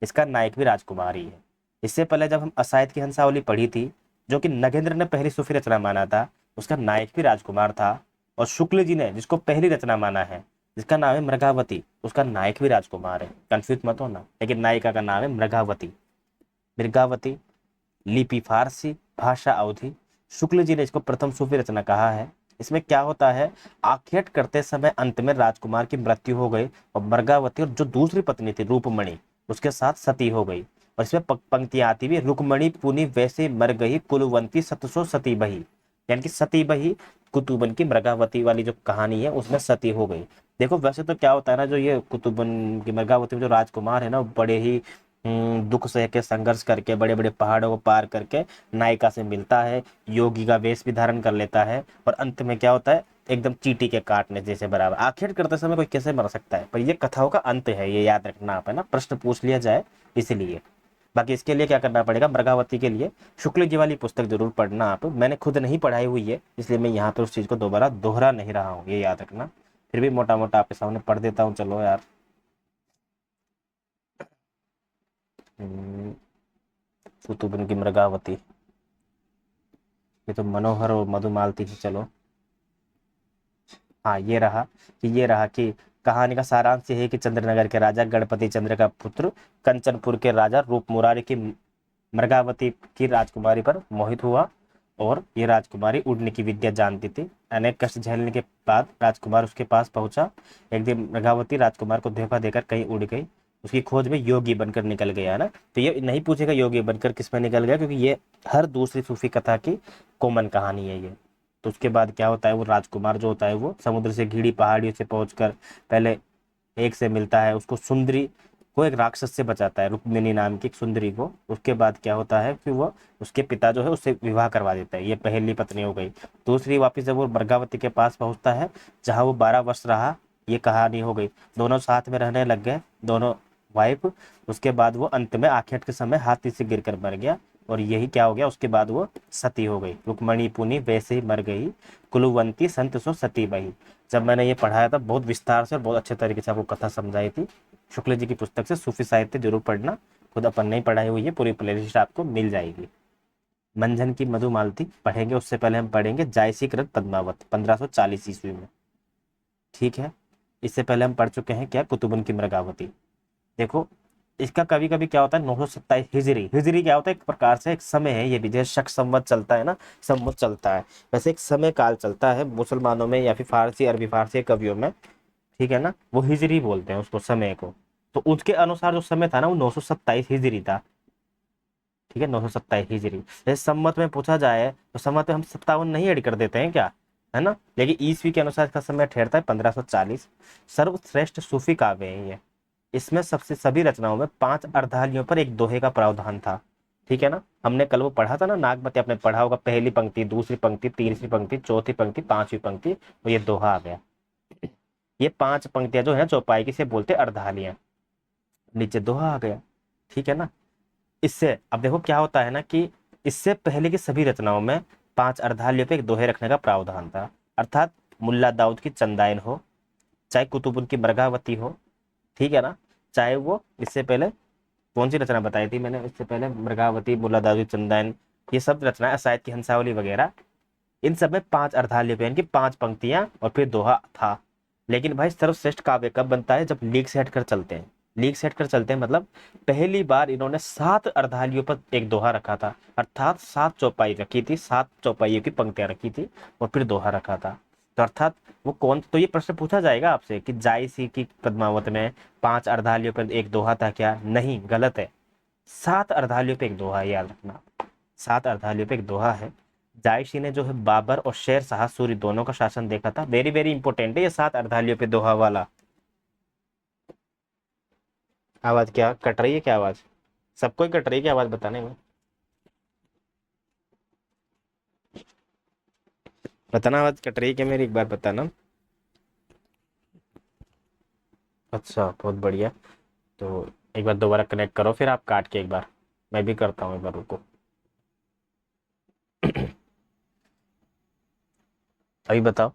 इसका नायक भी राजकुमार ही है। इससे पहले जब हम असायद की हंसावली पढ़ी थी, जो कि नगेंद्र ने पहली सूफी रचना माना था, उसका नायक भी राजकुमार था। और शुक्ल जी ने जिसको पहली रचना माना है, जिसका नाम है मृगावती, उसका नायक भी राजकुमार है, कंफ्यूज मत होना, लेकिन नायिका का नाम है मृगावती। मृगावती लिपि फारसी, भाषा अवधि। शुक्ल जी ने इसको प्रथम सूफी रचना कहा है। इसमें क्या होता है, आखेट करते समय अंत में राजकुमार की मृत्यु हो गई, और मृगावती और जो दूसरी पत्नी थी रूपमणि, उसके साथ सती हो गई। और इसमें पंक्तियां आती हुई, रुक्मणी पुनि वैसे मर गई, कुलवंती सतसो सती बही, यानी कि सती बही, कुतुबन की मृगावती वाली जो कहानी है उसमें सती हो गई। देखो वैसे तो क्या होता है ना, जो ये कुतुबन की मृगावती में जो राजकुमार है ना, वो बड़े ही दुख सह के संघर्ष करके बड़े बड़े पहाड़ों को पार करके नायिका से मिलता है, योगी का वेश भी धारण कर लेता है, और अंत में क्या होता है, एकदम चींटी के काटने जैसे बराबर। आखिर करते समय कोई कैसे मर सकता है, पर ये कथाओं का अंत है, ये याद रखना आप, है ना, प्रश्न पूछ लिया जाए इसलिए। बाकी इसके लिए क्या करना पड़ेगा, मृगावती के लिए शुक्ल जी वाली पुस्तक जरूर पढ़ना आप, मैंने खुद नहीं पढ़ाई हुई है, इसलिए मैं यहाँ पे उस चीज को दोबारा दोहरा नहीं रहा हूँ, ये याद रखना। फिर भी मोटा मोटा आपके सामने पढ़ देता हूँ, चलो यार। हम्म, कुतुबन की मृगावती, ये तो मनोहर और मधुमालती ही, चलो। हाँ ये रहा कि कहानी का सारांश ये है कि चंद्रनगर के राजा गणपति चंद्र का पुत्र कंचनपुर के राजा रूप मुरारी की मृगावती की राजकुमारी पर मोहित हुआ, और ये राजकुमारी उड़ने की विद्या जानती थी। अनेक कष्ट झेलने के बाद राजकुमार उसके पास पहुंचा। एक दिन मृगावती राजकुमार को धोखा देकर कहीं उड़ गई, उसकी खोज में योगी बनकर निकल गया, है ना। तो ये नहीं पूछेगा योगी बनकर किस में निकल गया, क्योंकि ये हर दूसरी सूफी कथा की कॉमन कहानी है ये। तो उसके बाद क्या होता है, वो राजकुमार जो होता है वो समुद्र से घिरी पहाड़ियों से पहुंचकर पहले एक से मिलता है, उसको सुंदरी को एक राक्षस से बचाता है, रुक्मिणी नाम की एक सुंदरी को। उसके बाद क्या होता है कि वो उसके पिता जो है उससे विवाह करवा देता है, ये पहली पत्नी हो गई। दूसरी वापिस जब वो मृगावती के पास पहुंचता है, जहाँ वो 12 वर्ष रहा, ये कहानी हो गई। दोनों साथ में रहने लग गए, दोनों वाइफ। उसके बाद वो अंत में आखेट के समय हाथी से गिरकर मर गया, और यही क्या हो गया, उसके बाद वो सती हो गई, रुक्मणी पुनी वैसे ही मर गई, कुलवंती संत सो सती बही। जब मैंने ये पढ़ाया था बहुत विस्तार से और बहुत अच्छे तरीके से आपको कथा समझाई थी। शुक्ल जी की पुस्तक से सूफी साहित्य जरूर पढ़ना, खुद अपन नहीं पढ़ाई हुई है, पूरी प्लेलिस्ट आपको मिल जाएगी। मंझन की मधुमालती पढ़ेंगे, उससे पहले हम पढ़ेंगे जायसी कृत पद्मावत 1540 ईस्वी में। ठीक है, इससे पहले हम पढ़ चुके हैं क्या, कुतुबुन की मृगावती। देखो इसका कभी कभी क्या होता है 927 हिजरी, हिजरी क्या होता है, एक प्रकार से एक समय है ये भी, जैसे शक संवत चलता है ना, संवत चलता है, वैसे एक समय काल चलता है मुसलमानों में या फिर फारसी अरबी फारसी कवियों में। ठीक है ना, वो हिजरी बोलते हैं उसको समय को। तो उसके अनुसार जो समय था ना वो 927 हिजरी था। ठीक है, 927 हिजरी। जैसे सम्मत में पूछा जाए तो सम्मत में हम 57 नहीं ऐड कर देते हैं क्या, है ना, लेकिन ईसवी के अनुसार इसका समय ठहरता है 1540। सर्वश्रेष्ठ सूफी काव्य है ये। इसमें सबसे सभी रचनाओं में 5 अर्धालियों पर एक दोहे का प्रावधान था। ठीक है ना, हमने कल वो पढ़ा था ना नागमती, आपने पढ़ा होगा, पहली पंक्ति, दूसरी पंक्ति, तीसरी पंक्ति, चौथी पंक्ति, पांचवी पंक्ति, तो ये दोहा आ गया। ये 5 पंक्तियां जो है चौपाई की से बोलते अर्धालियां, नीचे दोहा आ गया। ठीक है ना, इससे अब देखो क्या होता है ना कि इससे पहले की सभी रचनाओं में 5 अर्धालियों पे एक दोहे रखने का प्रावधान था। अर्थात मुल्ला दाऊद की चंदाइन हो, चाहे कुतुबुन की मृगावती हो, ठीक है ना, चाहे वो इससे पहले कौन सी रचना बताई थी मैंने इससे पहले, मृगावती, मुल्ला दाऊद की चंदाइन, ये सब रचनाएं, असायद की हंसावली वगैरह, इन सब में 5 अर्धालियों पे यानी कि 5 पंक्तियां और फिर दोहा था। लेकिन भाई सर्वश्रेष्ठ काव्य कब बनता है, जब लीक से हटकर चलते हैं। लीक से हटकर चलते हैं मतलब पहली बार इन्होंने 7 अर्धालियों पर एक दोहा रखा था, अर्थात 7 चौपाई रखी थी, 7 चौपाइयों की पंक्तियां रखी थी और फिर दोहा रखा था। तो अर्थात वो कौन, तो ये प्रश्न पूछा जाएगा आपसे कि जायसी की पद्मावत में 5 अर्धालियों पर एक दोहा था क्या, नहीं, गलत है। 7 अर्धालियों पे एक दोहा है, याद रखना, 7 अर्धालियों पे एक दोहा है। जायसी ने जो है बाबर और शेर शाह सूरी दोनों का शासन देखा था, वेरी वेरी इंपॉर्टेंट है ये 7 अर्धालियों पे दोहा वाला। आवाज क्या कट रही है, क्या आवाज, सबको ही कट रही है क्या आवाज बताने में, बताना आवाज कट रही है क्या मेरी, एक बार बताना। अच्छा, बहुत बढ़िया। तो एक बार दोबारा कनेक्ट करो, फिर आप काट के एक बार, मैं भी करता हूँ एक बार, रुको। अभी बताओ।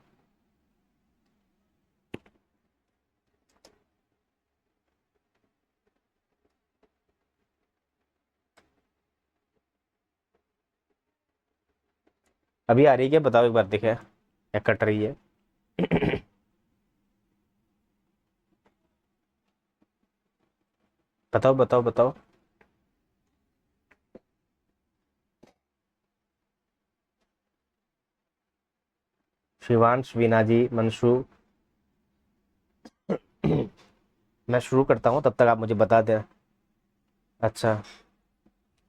अभी आ रही है क्या, बताओ एक बार, दिखे या कट रही है। बताओ बताओ बताओ। शिवांश, वीना जी, मंशु। मैं शुरू करता हूँ, तब तक आप मुझे बता दें। अच्छा,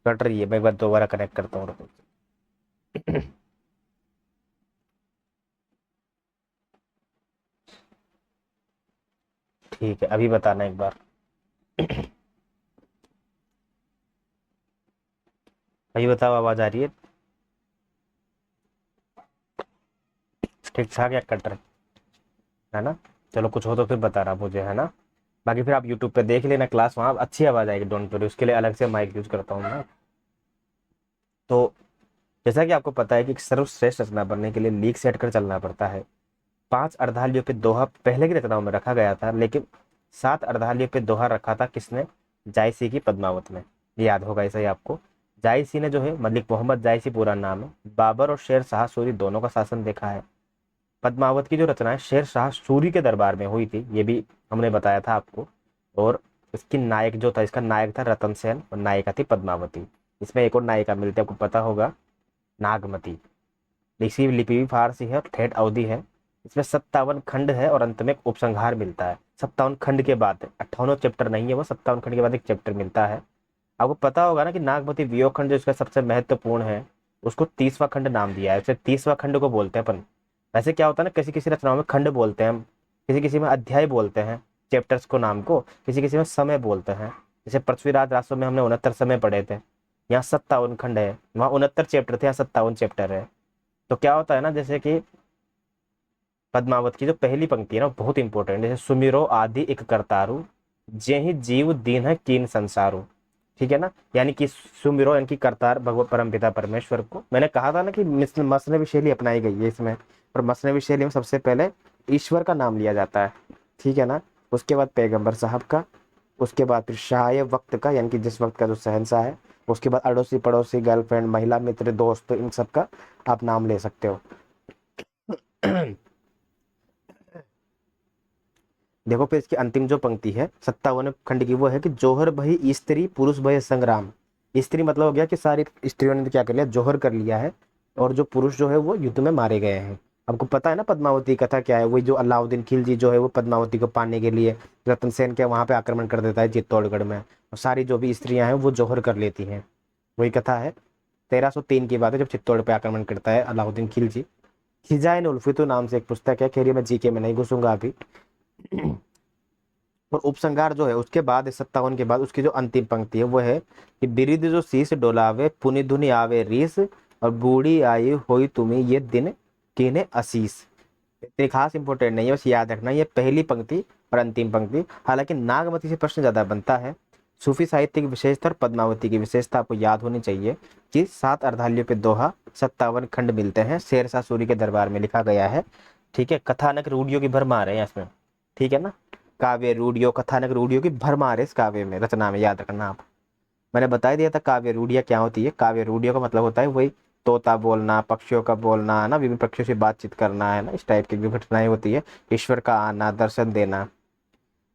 कट रही है, मैं एक बार दोबारा कनेक्ट करता हूँ, रुको। ठीक है, अभी बताना एक बार। अभी बताओ, आवाज आ रही है ठीक ठाक या कट रही है ना। चलो कुछ हो तो फिर बता रहा मुझे, है ना। बाकी फिर आप यूट्यूब पे देख लेना क्लास, वहाँ अच्छी आवाज आएगी, डोंट वरी, उसके लिए अलग से माइक यूज करता हूँ मैं। तो जैसा कि आपको पता है कि सर्वश्रेष्ठ रचना बनने के लिए लीक से हटकर चलना पड़ता है। 5 अर्धालियों पे दोहा पहले की रचनाओं में रखा गया था, लेकिन 7 अर्धालियों पे दोहा रखा था किसने, जायसी की पद्मावत में। ये याद होगा ऐसा ही आपको। जायसी ने जो है, मलिक मोहम्मद जायसी पूरा नाम है, बाबर और शेर शाह सूरी दोनों का शासन देखा है। पद्मावत की जो रचना है शेर शाह सूरी के दरबार में हुई थी, ये भी हमने बताया था आपको। और इसकी नायक जो था, इसका नायक था रतन सेन और नायिका थी पद्मावती। इसमें एक और नायिका मिलती है, आपको पता होगा, नागमती। लिखी लिपि भी फारसी है और ठेठ अवधि है। इसमें 57 खंड है और अंत में एक उपसंहार मिलता है। 57 खंड के बाद, 58 चैप्टर नहीं है वो, 57 खंड के बाद एक चैप्टर मिलता है। आपको पता होगा ना कि नागमती वियोग खंड जो इसका सबसे महत्वपूर्ण है, उसको 30वां खंड नाम दिया है, इसे 30वां खंड को बोलते हैं अपन। वैसे क्या होता है ना, किसी किसी रचनाओं में खंड बोलते हैं हम, किसी किसी में अध्याय बोलते हैं, चैप्टर्स को नाम को, किसी किसी में समय बोलते हैं। जैसे पृथ्वीराज रासो में हमने 69 समय पढ़े थे, यहाँ 57 खंड है, वहाँ 69 चैप्टर थे, यहाँ 57 चैप्टर है। तो क्या होता है ना, जैसे कि पद्मावत की जो पहली पंक्ति है ना, बहुत इंपॉर्टेंट, जैसे सुमिरो आदि एक करतारु, जे ही जीव दीन है कीन संसारु। ठीक है ना, यानी कि सुमिरो यानी कि करतार भगवत परम पिता परमेश्वर को। मैंने कहा था ना कि मसनवी शैली अपनाई गई है इसमें, और मसनवी शैली में सबसे पहले ईश्वर का नाम लिया जाता है। ठीक है ना, उसके बाद पैगंबर साहब का, उसके बाद फिर शाह वक्त का, यानी कि जिस वक्त का जो शहंशाह है, उसके बाद अड़ोसी पड़ोसी, गर्लफ्रेंड, महिला मित्र, दोस्त, इन सब का आप नाम ले सकते हो। देखो फिर इसकी अंतिम जो पंक्ति है 57वें खंड की, वो है कि जोहर भई स्त्री पुरुष भय संग्राम। स्त्री मतलब हो गया कि सारी स्त्रियों ने क्या कर लिया, जोहर कर लिया है, और जो पुरुष जो है वो युद्ध में मारे गए हैं। आपको पता है ना पद्मावती कथा क्या है, वही जो अलाउद्दीन खिलजी जो है वो पद्मावती को पाने के लिए रतन सेन के वहां पे आक्रमण कर देता है चित्तौड़गढ़ में, और सारी जो भी स्त्रियां हैं वो जोहर कर लेती हैं। वही कथा है। 1303 की बात है, जब चित्तौड़ पे आक्रमण करता है अलाउद्दीन खिलजी। खिजाइन उल्फितु नाम से एक पुस्तक है, खैर ये मैं जीके में नहीं घुसूंगा अभी। और उपसंहार जो है उसके बाद 57 के बाद उसकी जो अंतिम पंक्ति है वो है कि बिरिद जो शीस डोलावे पुनि धुनि आवे रीस, और बूढ़ी आई होई तुम्हें ये दिन किने असीस। इतनी खास इंपॉर्टेंट नहीं है, बस याद रखना ये पहली पंक्ति और अंतिम पंक्ति। हालांकि नागमती से प्रश्न ज्यादा बनता है। सूफी साहित्य की विशेषता और पद्मावती की विशेषता आपको याद होनी चाहिए कि 7 अर्धाल्यों पे दोहा, 57 खंड मिलते हैं, शेरशाह सूरी के दरबार में लिखा गया है। ठीक है, कथानक रूढ़ियों की भरमार है इसमें, ठीक है ना। काव्य रूढ़ियों, कथानक रूढ़ियों की भरमार है इस काव्य में, रचना में, याद रखना आप। मैंने बता ही दिया था काव्य रूढ़ियाँ क्या होती है। काव्य रूढ़ियों का मतलब होता है वही तोता बोलना, पक्षियों का बोलना, है ना, विभिन्न पक्षियों से बातचीत करना, है ना, इस टाइप की जो घटनाएं होती है, ईश्वर का आना, दर्शन देना।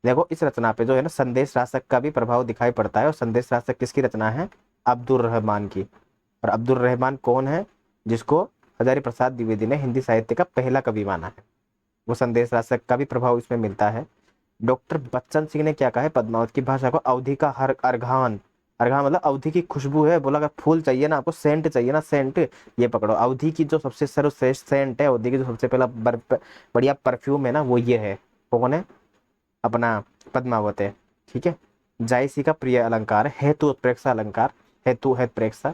देखो इस रचना पे जो है ना संदेश रासक का भी प्रभाव दिखाई पड़ता है। और संदेश रासक किसकी रचना है, अब्दुल रहमान की। और अब्दुल रहमान कौन है, जिसको हजारी प्रसाद द्विवेदी ने हिंदी साहित्य का पहला कवि माना है। वो संदेश रासक का भी प्रभाव इसमें मिलता है। डॉक्टर बच्चन सिंह ने क्या कहा है, पद्मावत की भाषा को अवधि का हर अर्घान, अर्घान मतलब अवधि की खुशबू है। बोला अगर फूल चाहिए ना आपको, सेंट चाहिए ना, सेंट, ये पकड़ो, अवधि की जो सबसे सर्वश्रेष्ठ सेंट है, अवधि की जो सबसे पहला बढ़िया परफ्यूम है ना, वो ये है। कौन है, अपना पद्मावत है। ठीक है, जायसी का प्रिय अलंकार है, हेतु उत्प्रेक्षा अलंकार, हेतु है प्रेक्षा।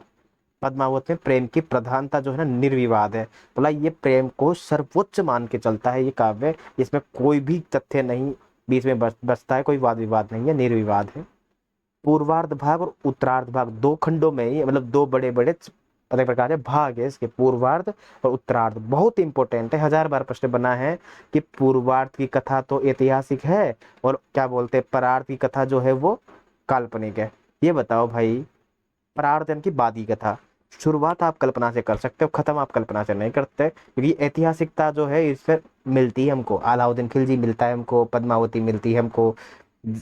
पद्मावत में प्रेम की प्रधानता जो है ना निर्विवाद है। बोला ये प्रेम को सर्वोच्च मान के चलता है ये काव्य, इसमें कोई भी तथ्य नहीं बीच में बसता है, कोई वाद विवाद नहीं है, निर्विवाद है। पूर्वार्ध भाग और उत्तरार्ध भाग दो खंडों में ही, मतलब दो बड़े बड़े अलग प्रकार के भाग है इसके, पूर्वार्ध और उत्तरार्ध। बहुत इंपॉर्टेंट है, 1000 बार प्रश्न बना है कि पूर्वार्ध की कथा तो ऐतिहासिक है, और क्या बोलते हैं परार्ध की कथा जो है वो काल्पनिक है। ये बताओ भाई, परार्ध यानी कि बाद की कथा, शुरुआत आप कल्पना से कर सकते हो, खत्म आप कल्पना से नहीं करते, क्योंकि ऐतिहासिकता जो है इससे मिलती है हमको। अलाउद्दीन खिलजी मिलता है हमको, पद्मावती मिलती है हमको,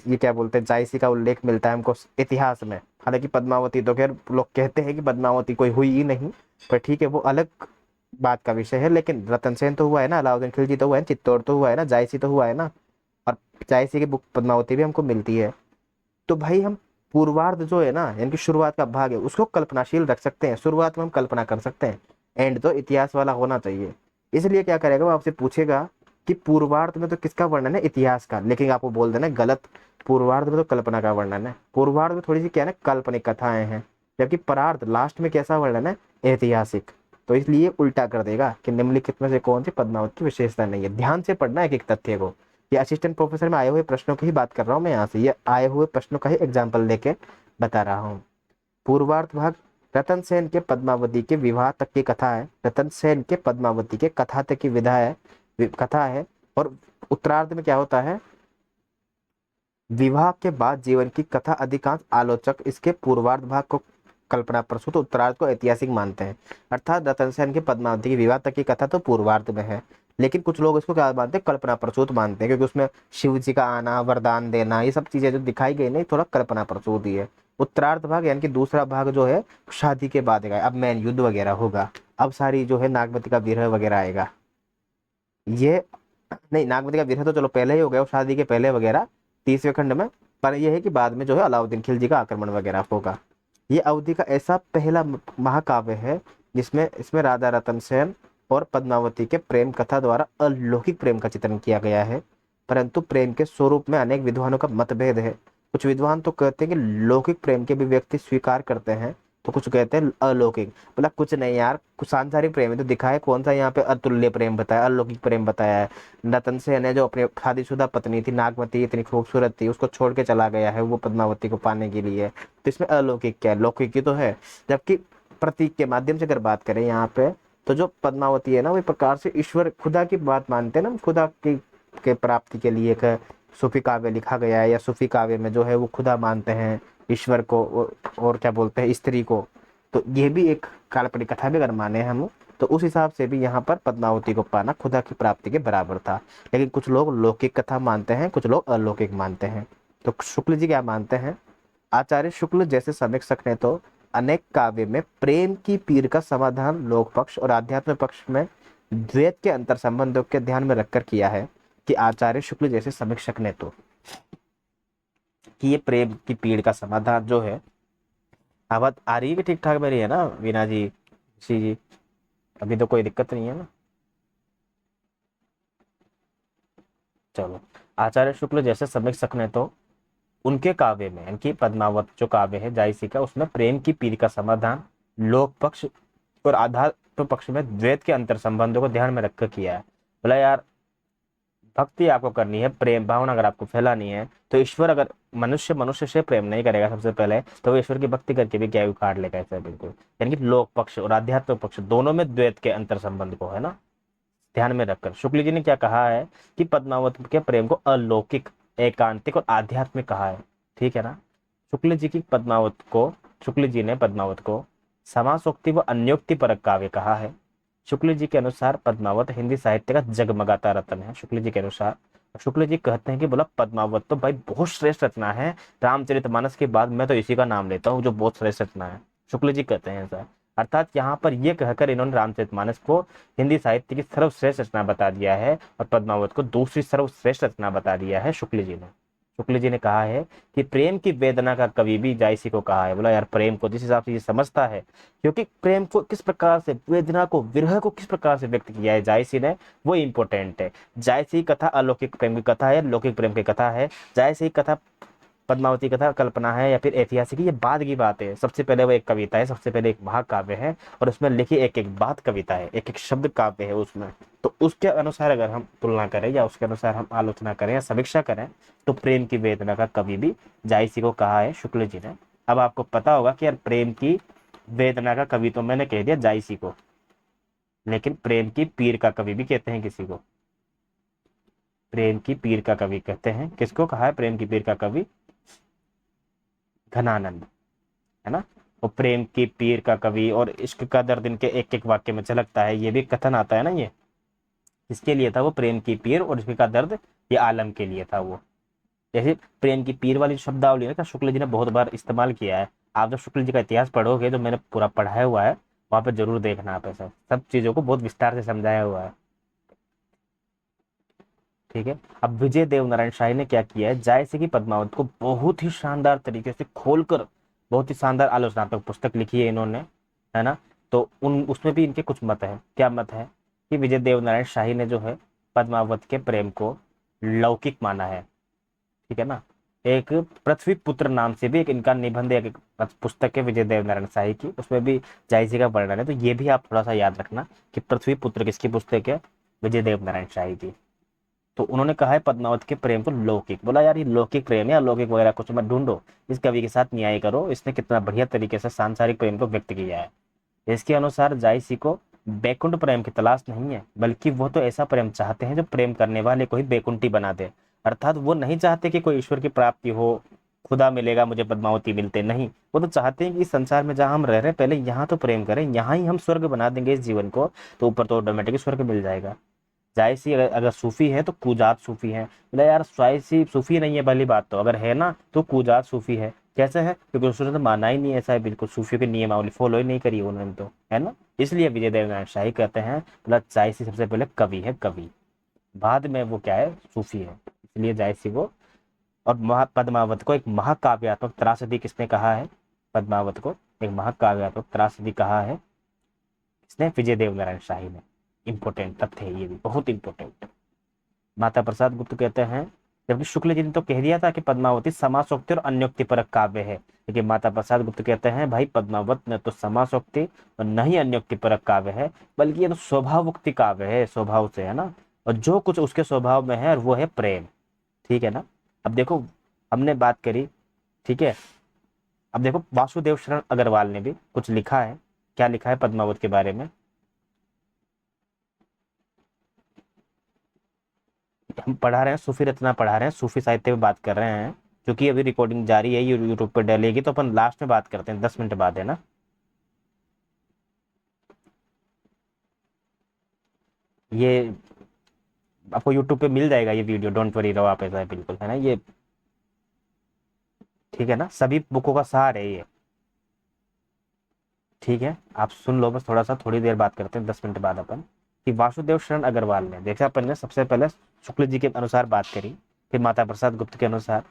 ये क्या बोलते हैं जायसी का उल्लेख मिलता है हमको इतिहास में। हालांकि पद्मावती तो खैर लोग कहते हैं कि पद्मावती कोई हुई ही नहीं, पर ठीक है वो अलग बात का विषय है। लेकिन रतन सेन तो हुआ है ना, अलाउद्दीन खिलजी तो हुआ है, चित्तौड़ तो हुआ है ना, जायसी तो हुआ है ना, और जायसी की बुक पद्मावती भी हमको मिलती है। तो भाई हम पूर्वार्ध जो है ना, यानी कि शुरुआत का भाग है, उसको कल्पनाशील रख सकते हैं, शुरुआत में हम कल्पना कर सकते हैं, एंड तो इतिहास वाला होना चाहिए। इसलिए क्या करेगा वो आपसे पूछेगा कि पूर्वार्ध में तो किसका वर्णन है, इतिहास का, लेकिन आपको बोल देना गलत, पूर्वार्ध में तो कल्पना का वर्णन है। पूर्वार्ध में थोड़ी सी क्या है ना काल्पनिक कथाएं हैं, जबकि परार्ध लास्ट में कैसा वर्णन है, ऐतिहासिक। तो इसलिए उल्टा कर देगा कि निम्नलिखित में से कौन सी पद्मावत की विशेषता नहीं है। ध्यान से पढ़ना एक एक तथ्य को। ये असिस्टेंट प्रोफेसर में आए हुए प्रश्नों की ही बात कर रहा हूँ मैं, यहाँ से ये आए हुए प्रश्नों का ही एग्जाम्पल लेके बता रहा हूँ। पूर्वार्ध भाग रतन सेन के पद्मावती के विवाह तक की कथा है, रतन सेन के पद्मावती के कथा तक की विधा है, कथा है। और उत्तरार्ध में क्या होता है, विवाह के बाद जीवन की कथा। अधिकांश आलोचक इसके पूर्वार्ध भाग को कल्पना प्रसूत, उत्तरार्ध को ऐतिहासिक मानते हैं। अर्थात रतन सेन के पद्मावती की विवाह तक की कथा तो पूर्वार्ध में है, लेकिन कुछ लोग इसको क्या मानते हैं, कल्पना प्रसूत मानते हैं, क्योंकि उसमें शिव जी का आना, वरदान देना, ये सब चीजें जो दिखाई गई नहीं, थोड़ा कल्पना प्रसूत ही है। उत्तरार्ध भाग यानी कि दूसरा भाग जो है शादी के बाद है, अब मैन युद्ध वगैरह होगा, अब सारी जो है नागमती का विरह वगैरह आएगा। ये नहीं, नागमती का विरह तो चलो पहले ही हो गया, वो शादी के पहले वगैरह 30वें खंड में। पर यह है कि बाद में जो है अलाउद्दीन खिलजी का आक्रमण वगैरह होगा। ये अवधि का ऐसा पहला महाकाव्य है जिसमें इसमें राधा रतन सेन और पद्मावती के प्रेम कथा द्वारा अलौकिक प्रेम का चित्रण किया गया है। परंतु प्रेम के स्वरूप में अनेक विद्वानों का मतभेद है। कुछ विद्वान तो कहते हैं कि लौकिक प्रेम के भी व्यक्ति स्वीकार करते हैं, तो कुछ कहते हैं अलौकिक। बोला कुछ नहीं यार, कुछ सांसारिक प्रेम है तो दिखाए, कौन सा यहाँ पे अतुल्य प्रेम बताया, अलौकिक प्रेम बताया है। रतन सेन ने जो अपनी शादीशुदा पत्नी थी नागमती, इतनी खूबसूरत थी, उसको छोड़ के चला गया है वो पद्मावती को पाने के लिए, तो इसमें अलौकिक क्या है, लौकिक ही तो है। जबकि प्रतीक के माध्यम से अगर बात करें यहाँ पे, तो जो पद्मावती है ना वो एक प्रकार से ईश्वर खुदा की बात मानते हैं ना, खुदा की के प्राप्ति के लिए एक सूफी काव्य लिखा गया है, या सूफी काव्य में जो है वो खुदा मानते हैं ईश्वर को, और क्या बोलते हैं स्त्री को, तो ये भी एक काल्पनिक कथा भी अगर माने हम, तो उस हिसाब से भी यहाँ पर पद्मावती को पाना खुदा की प्राप्ति के बराबर था। लेकिन कुछ लोग लौकिक कथा मानते हैं, कुछ लोग अलौकिक मानते हैं। तो शुक्ल जी क्या मानते हैं? आचार्य शुक्ल जैसे समीक्षक ने तो अनेक काव्य में प्रेम की पीर का समाधान लोक पक्ष और आध्यात्म पक्ष में द्वैत के अंतर संबंधों के ध्यान में रखकर किया है। कि आचार्य शुक्ल जैसे समीक्षक ने तो, कि ये प्रेम की पीड़ का समाधान जो है, आवाज आ रही है ठीक ठाक मेरी, है ना वीना जी, ऋषि जी? अभी तो कोई दिक्कत नहीं है ना? चलो, आचार्य शुक्ल जैसे समीक्षक ने तो उनके काव्य में, इनकी पद्मावत जो काव्य है जायसी का, उसमें प्रेम की पीर का समाधान लोक पक्ष और आध्यात्म पक्ष में द्वैत के अंतर संबंधों को ध्यान में रखकर किया है। बोला यार, भक्ति आपको करनी है, प्रेम भावना अगर आपको फैलानी है, तो ईश्वर अगर मनुष्य मनुष्य से प्रेम नहीं करेगा सबसे पहले, तो वो ईश्वर की भक्ति करके भी क्या उखाड़ लेगा ऐसा, बिल्कुल। यानी कि लोक पक्ष और आध्यात्मिक पक्ष दोनों में द्वैत के अंतर संबंध को, है ना, ध्यान में रखकर शुक्ल जी ने क्या कहा है कि पद्मावत के प्रेम को अलौकिक, एकांतिक और आध्यात्मिक कहा है। ठीक है ना? शुक्ल जी की पद्मावत को, शुक्ल जी ने पद्मावत को समासोक्ति व अन्योक्ति परक काव्य कहा है। शुक्ल जी के अनुसार पद्मावत हिंदी साहित्य का जगमगाता रत्न है। शुक्ल जी के अनुसार, शुक्ल जी कहते हैं कि बोला पद्मावत तो भाई बहुत श्रेष्ठ रचना है, रामचरितमानस के बाद मैं तो इसी का नाम लेता हूँ जो बहुत श्रेष्ठ रचना है। शुक्ल जी कहते हैं ऐसा। अर्थात यहाँ पर यह कहकर इन्होंने रामचरितमानस को हिंदी साहित्य की सर्वश्रेष्ठ रचना बता दिया है, और पद्मावत को दूसरी सर्वश्रेष्ठ रचना बता दिया है शुक्ल जी ने। शुक्ल जी ने कहा है कि प्रेम की वेदना का कवि भी जायसी को कहा है। बोला यार, प्रेम को जिस हिसाब से ये समझता है, क्योंकि प्रेम को किस प्रकार से, वेदना को, विरह को किस प्रकार से व्यक्त किया है जायसी ने, वो इंपॉर्टेंट है। जायसी कथा अलौकिक प्रेम की कथा है, लौकिक प्रेम की कथा है। जायसी कथा, पद्मावती कथा कल्पना है या फिर ऐतिहासिक, ये बाद की बात है। सबसे पहले वो एक कविता है, सबसे पहले एक महाकाव्य है, और उसमें लिखी एक एक बात कविता है, एक एक शब्द काव्य है उसमें। तो उसके अनुसार अगर हम तुलना करें या उसके अनुसार हम आलोचना करें या समीक्षा करें, तो प्रेम की वेदना का कवि भी जायसी को कहा है शुक्ल जी ने। अब आपको पता होगा कि यार, प्रेम की वेदना का कवि तो मैंने कह दिया जायसी को, लेकिन प्रेम की पीर का कवि भी कहते हैं किसी को। प्रेम की पीर का कवि कहते हैं, किसको कहा है प्रेम की पीर का कवि? घनानंद, है ना? वो प्रेम की पीर का कवि, और इश्क का दर्द इनके एक एक वाक्य में झलकता है, ये भी कथन आता है ना। ये किसके लिए था? वो प्रेम की पीर और इश्क का दर्द, ये आलम के लिए था वो। जैसे प्रेम की पीर वाली शब्दावली है ना, शुक्ल जी ने बहुत बार इस्तेमाल किया है। आप जब शुक्ल जी का इतिहास पढ़ोगे, जो मैंने पूरा पढ़ाया हुआ है, वहां पे जरूर देखना आप, ऐसा सब चीजों को बहुत विस्तार से समझाया हुआ है। ठीक है। अब विजय देव नारायण शाही ने क्या किया है, जायसी की पद्मावत को बहुत ही शानदार तरीके से खोलकर, बहुत ही शानदार आलोचनात्मक पुस्तक लिखी है इन्होंने, है ना? तो उन उसमें भी इनके कुछ मत है। क्या मत है? कि विजय देव नारायण शाही ने जो है पद्मावत के प्रेम को लौकिक माना है। ठीक है ना? एक पृथ्वी पुत्र नाम से भी एक इनका निबंध, एक पुस्तक है विजय देव नारायण शाही की, उसमें भी जायसी का वर्णन है। तो ये भी आप थोड़ा सा याद रखना कि पृथ्वी पुत्र किसकी पुस्तक है? विजय देव नारायण शाही की। तो उन्होंने कहा है पद्मावत के प्रेम को लौकिक। बोला यार, ये लौकिक प्रेम है, लौकिक वगैरह कुछ मत ढूंढो, इस कवि के साथ न्याय करो, इसने कितना बढ़िया तरीके से सांसारिक प्रेम को व्यक्त किया है। इसके अनुसार जायसी को बैकुंठ प्रेम की तलाश नहीं है, बल्कि वो तो ऐसा प्रेम चाहते हैं जो प्रेम करने वाले को ही बैकुंठी बना दे। अर्थात वो नहीं चाहते कि कोई ईश्वर की प्राप्ति हो, खुदा मिलेगा मुझे पद्मावती मिलते, नहीं। वो तो चाहते हैं कि इस संसार में जहां हम रह रहे हैं, पहले यहाँ तो प्रेम करें, यहाँ ही हम स्वर्ग बना देंगे इस जीवन को, तो ऊपर तो ऑटोमेटिक स्वर्ग मिल जाएगा। जायसी अगर सूफी है तो कुजात सूफी है। बोला यार, जायसी सूफी नहीं है, भली बात, तो अगर है ना तो कुजात सूफी है। कैसे है? क्योंकि उसने तो माना ही नहीं ऐसा है, बिल्कुल सूफियों की नियमावली फॉलो ही नहीं करी उन्होंने तो, है ना? इसलिए विजय देव नारायण शाही कहते हैं, बोला जायसी सबसे पहले कवि है, कवि, बाद में वो क्या है? सूफी है। इसलिए जायसी वो, और पद्मावत को एक महाकाव्यात्मक त्रासदी किसने कहा है? पद्मावत को एक महाकाव्यात्मक त्रासदी कहा है किसने? विजय देव नारायण शाही ने। इंपॉर्टेंट तथ्य है ये भी, बहुत इंपॉर्टेंट। माता प्रसाद गुप्त कहते हैं, जबकि शुक्ल जी ने तो कह दिया था कि पद्मावती समासोक्ति और अन्योक्ति परक काव्य है, लेकिन माता प्रसाद गुप्त कहते हैं भाई, पद्मावत न तो समासोक्ति और न ही अन्योक्ति परक काव्य है, बल्कि ये तो स्वभावोक्ति काव्य है, स्वभाव से, है ना? और जो कुछ उसके स्वभाव में है, और वो है प्रेम। ठीक है ना? अब देखो, हमने बात करी, ठीक है। अब देखो, वासुदेव शरण अग्रवाल ने भी कुछ लिखा है। क्या लिखा है पद्मावत के बारे में? हम पढ़ा रहे हैं, सूफी रचना पढ़ा रहे हैं, सूफी साहित्य पे बात कर रहे हैं, क्योंकि अभी रिकॉर्डिंग जारी है, ये यूट्यूब पे डलेगी, तो अपन लास्ट में बात करते हैं, 10 मिनट बाद, है ना। ये आपको यूट्यूब पे मिल जाएगा ये वीडियो, डोंट वरी रहो आप, ऐसा है बिल्कुल, है ना ये। ठीक है ना, सभी बुकों का सार है ये। ठीक है, आप सुन लो, बस थोड़ा सा, थोड़ी देर बात करते हैं, 10 मिनट बाद अपन, कि वासुदेव शरण अग्रवाल ने, देखा अपन ने सबसे पहले शुक्ल जी के अनुसार बात करी, फिर माता प्रसाद गुप्त के अनुसार,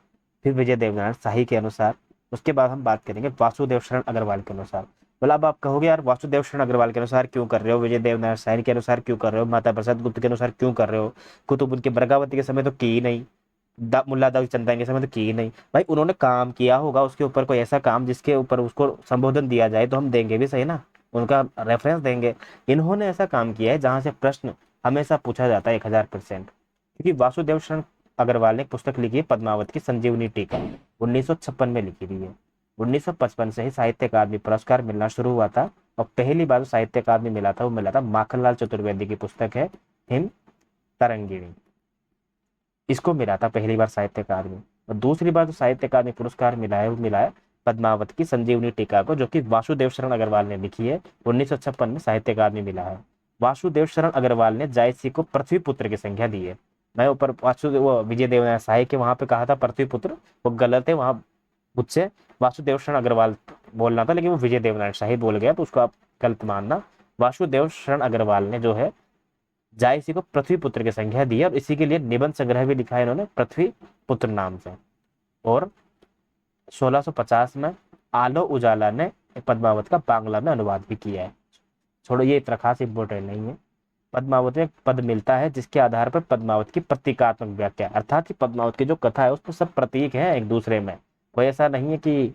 फिर विजय देवनारायण शाही के अनुसार, उसके बाद हम बात करेंगे वासुदेव शरण अग्रवाल के अनुसार। बोला, अब आप कहोगे यार वासुदेव शरण अग्रवाल के अनुसार क्यों कर रहे हो, विजय देवनारायण शाही के अनुसार क्यों कर रहे हो, माता प्रसाद गुप्त के अनुसार क्यों कर रहे हो, कुतुब उनके बरगावती के समय तो की ही नहीं, मुल्ला दाऊद चंदा के समय तो की ही नहीं। भाई उन्होंने काम किया होगा उसके ऊपर, कोई ऐसा काम जिसके ऊपर उसको संबोधन दिया जाए तो हम देंगे भी, सही ना, उनका रेफरेंस देंगे। इन्होंने ऐसा काम किया है जहां से प्रश्न हमेशा पूछा जाता है 1000%। क्योंकि वासुदेव शरण अग्रवाल ने पुस्तक लिखी है पद्मावत की संजीवनी टीका, 1956 में लिखी थी है। 1955 से ही साहित्य अकादमी पुरस्कार मिलना शुरू हुआ था, और पहली बार साहित्य अकादमी मिला था वो मिला था माखनलाल चतुर्वेदी की पुस्तक है हिम तरंगिणी, इसको मिला था पहली बार साहित्य अकादमी। और दूसरी बार जो साहित्य अकादमी पुरस्कार मिला है वो मिला है पद्मावत की संजीवनी टीका को, जो कि वासुदेव शरण अग्रवाल ने लिखी है, 1956 में साहित्य अकादमी मिला है। वासुदेव शरण अग्रवाल ने जायसी को पृथ्वी पुत्र की संख्या दी है। मैं ऊपर वासुदेव वो विजय देवनारायण शाही के वहां पे कहा था पृथ्वी पुत्र, वो गलत है, वहां मुझसे वासुदेव शरण अग्रवाल बोलना था, लेकिन वो विजय देवनारायण शाही बोल गया, तो उसको आप गलत मानना। वासुदेव शरण अग्रवाल ने जो है जायसी को पृथ्वी पुत्र की संज्ञा दी है, और इसी के लिए निबंध संग्रह भी लिखा है इन्होंने पृथ्वी पुत्र नाम से। और 1650 में आलो उजाला ने पद्मावत का बांग्ला में अनुवाद भी किया है। छोड़ो, ये इतना खास इंपोर्टेंट नहीं है। पद्मावत में एक पद मिलता है जिसके आधार पर पद्मावत की प्रतीकात्मक व्याख्या, अर्थात कि पद्मावत की जो कथा है उसमें सब प्रतीक है एक दूसरे में, कोई ऐसा नहीं है कि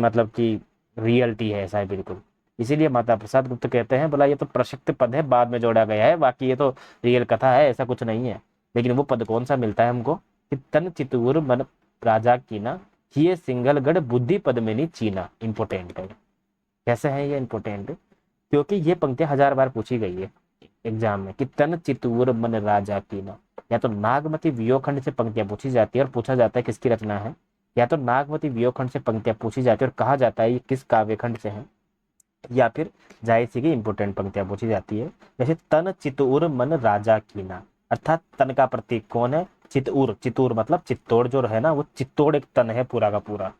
मतलब कि रियलिटी है, ऐसा है बिल्कुल। इसीलिए माता प्रसाद गुप्त कहते हैं, बोला ये तो प्रक्षिप्त पद है, बाद में जोड़ा गया है, बाकी ये तो रियल कथा है, ऐसा कुछ नहीं है। लेकिन वो पद कौन सा मिलता है हमको, कि तन चितूर मन राजा कीना, किए सिंगलगढ़ बुद्धि पद्मिनी चीना। इंपोर्टेंट है, कैसे है ये इंपोर्टेंट, क्योंकि ये पंक्तियां 1000 बार पूछी गई है एग्जाम में, कि तन चितूर मन राजा कीना। या तो नागमती वियोखंड से पंक्तियां पूछी जाती है और पूछा जाता है किसकी रचना है, या तो नागमती वियोखंड से पंक्तियां पूछी जाती है और कहा जाता है ये किस काव्यखंड से है, या फिर जायसी की इंपोर्टेंट पंक्तियां पूछी जाती है। जैसे तन चितूर मन राजा कीना, अर्थात तन का प्रतीक कौन है, चितूर, चितूर मतलब चित्तौड़ जो है ना, वो चित्तौड़ एक तन है पूरा का पूरा।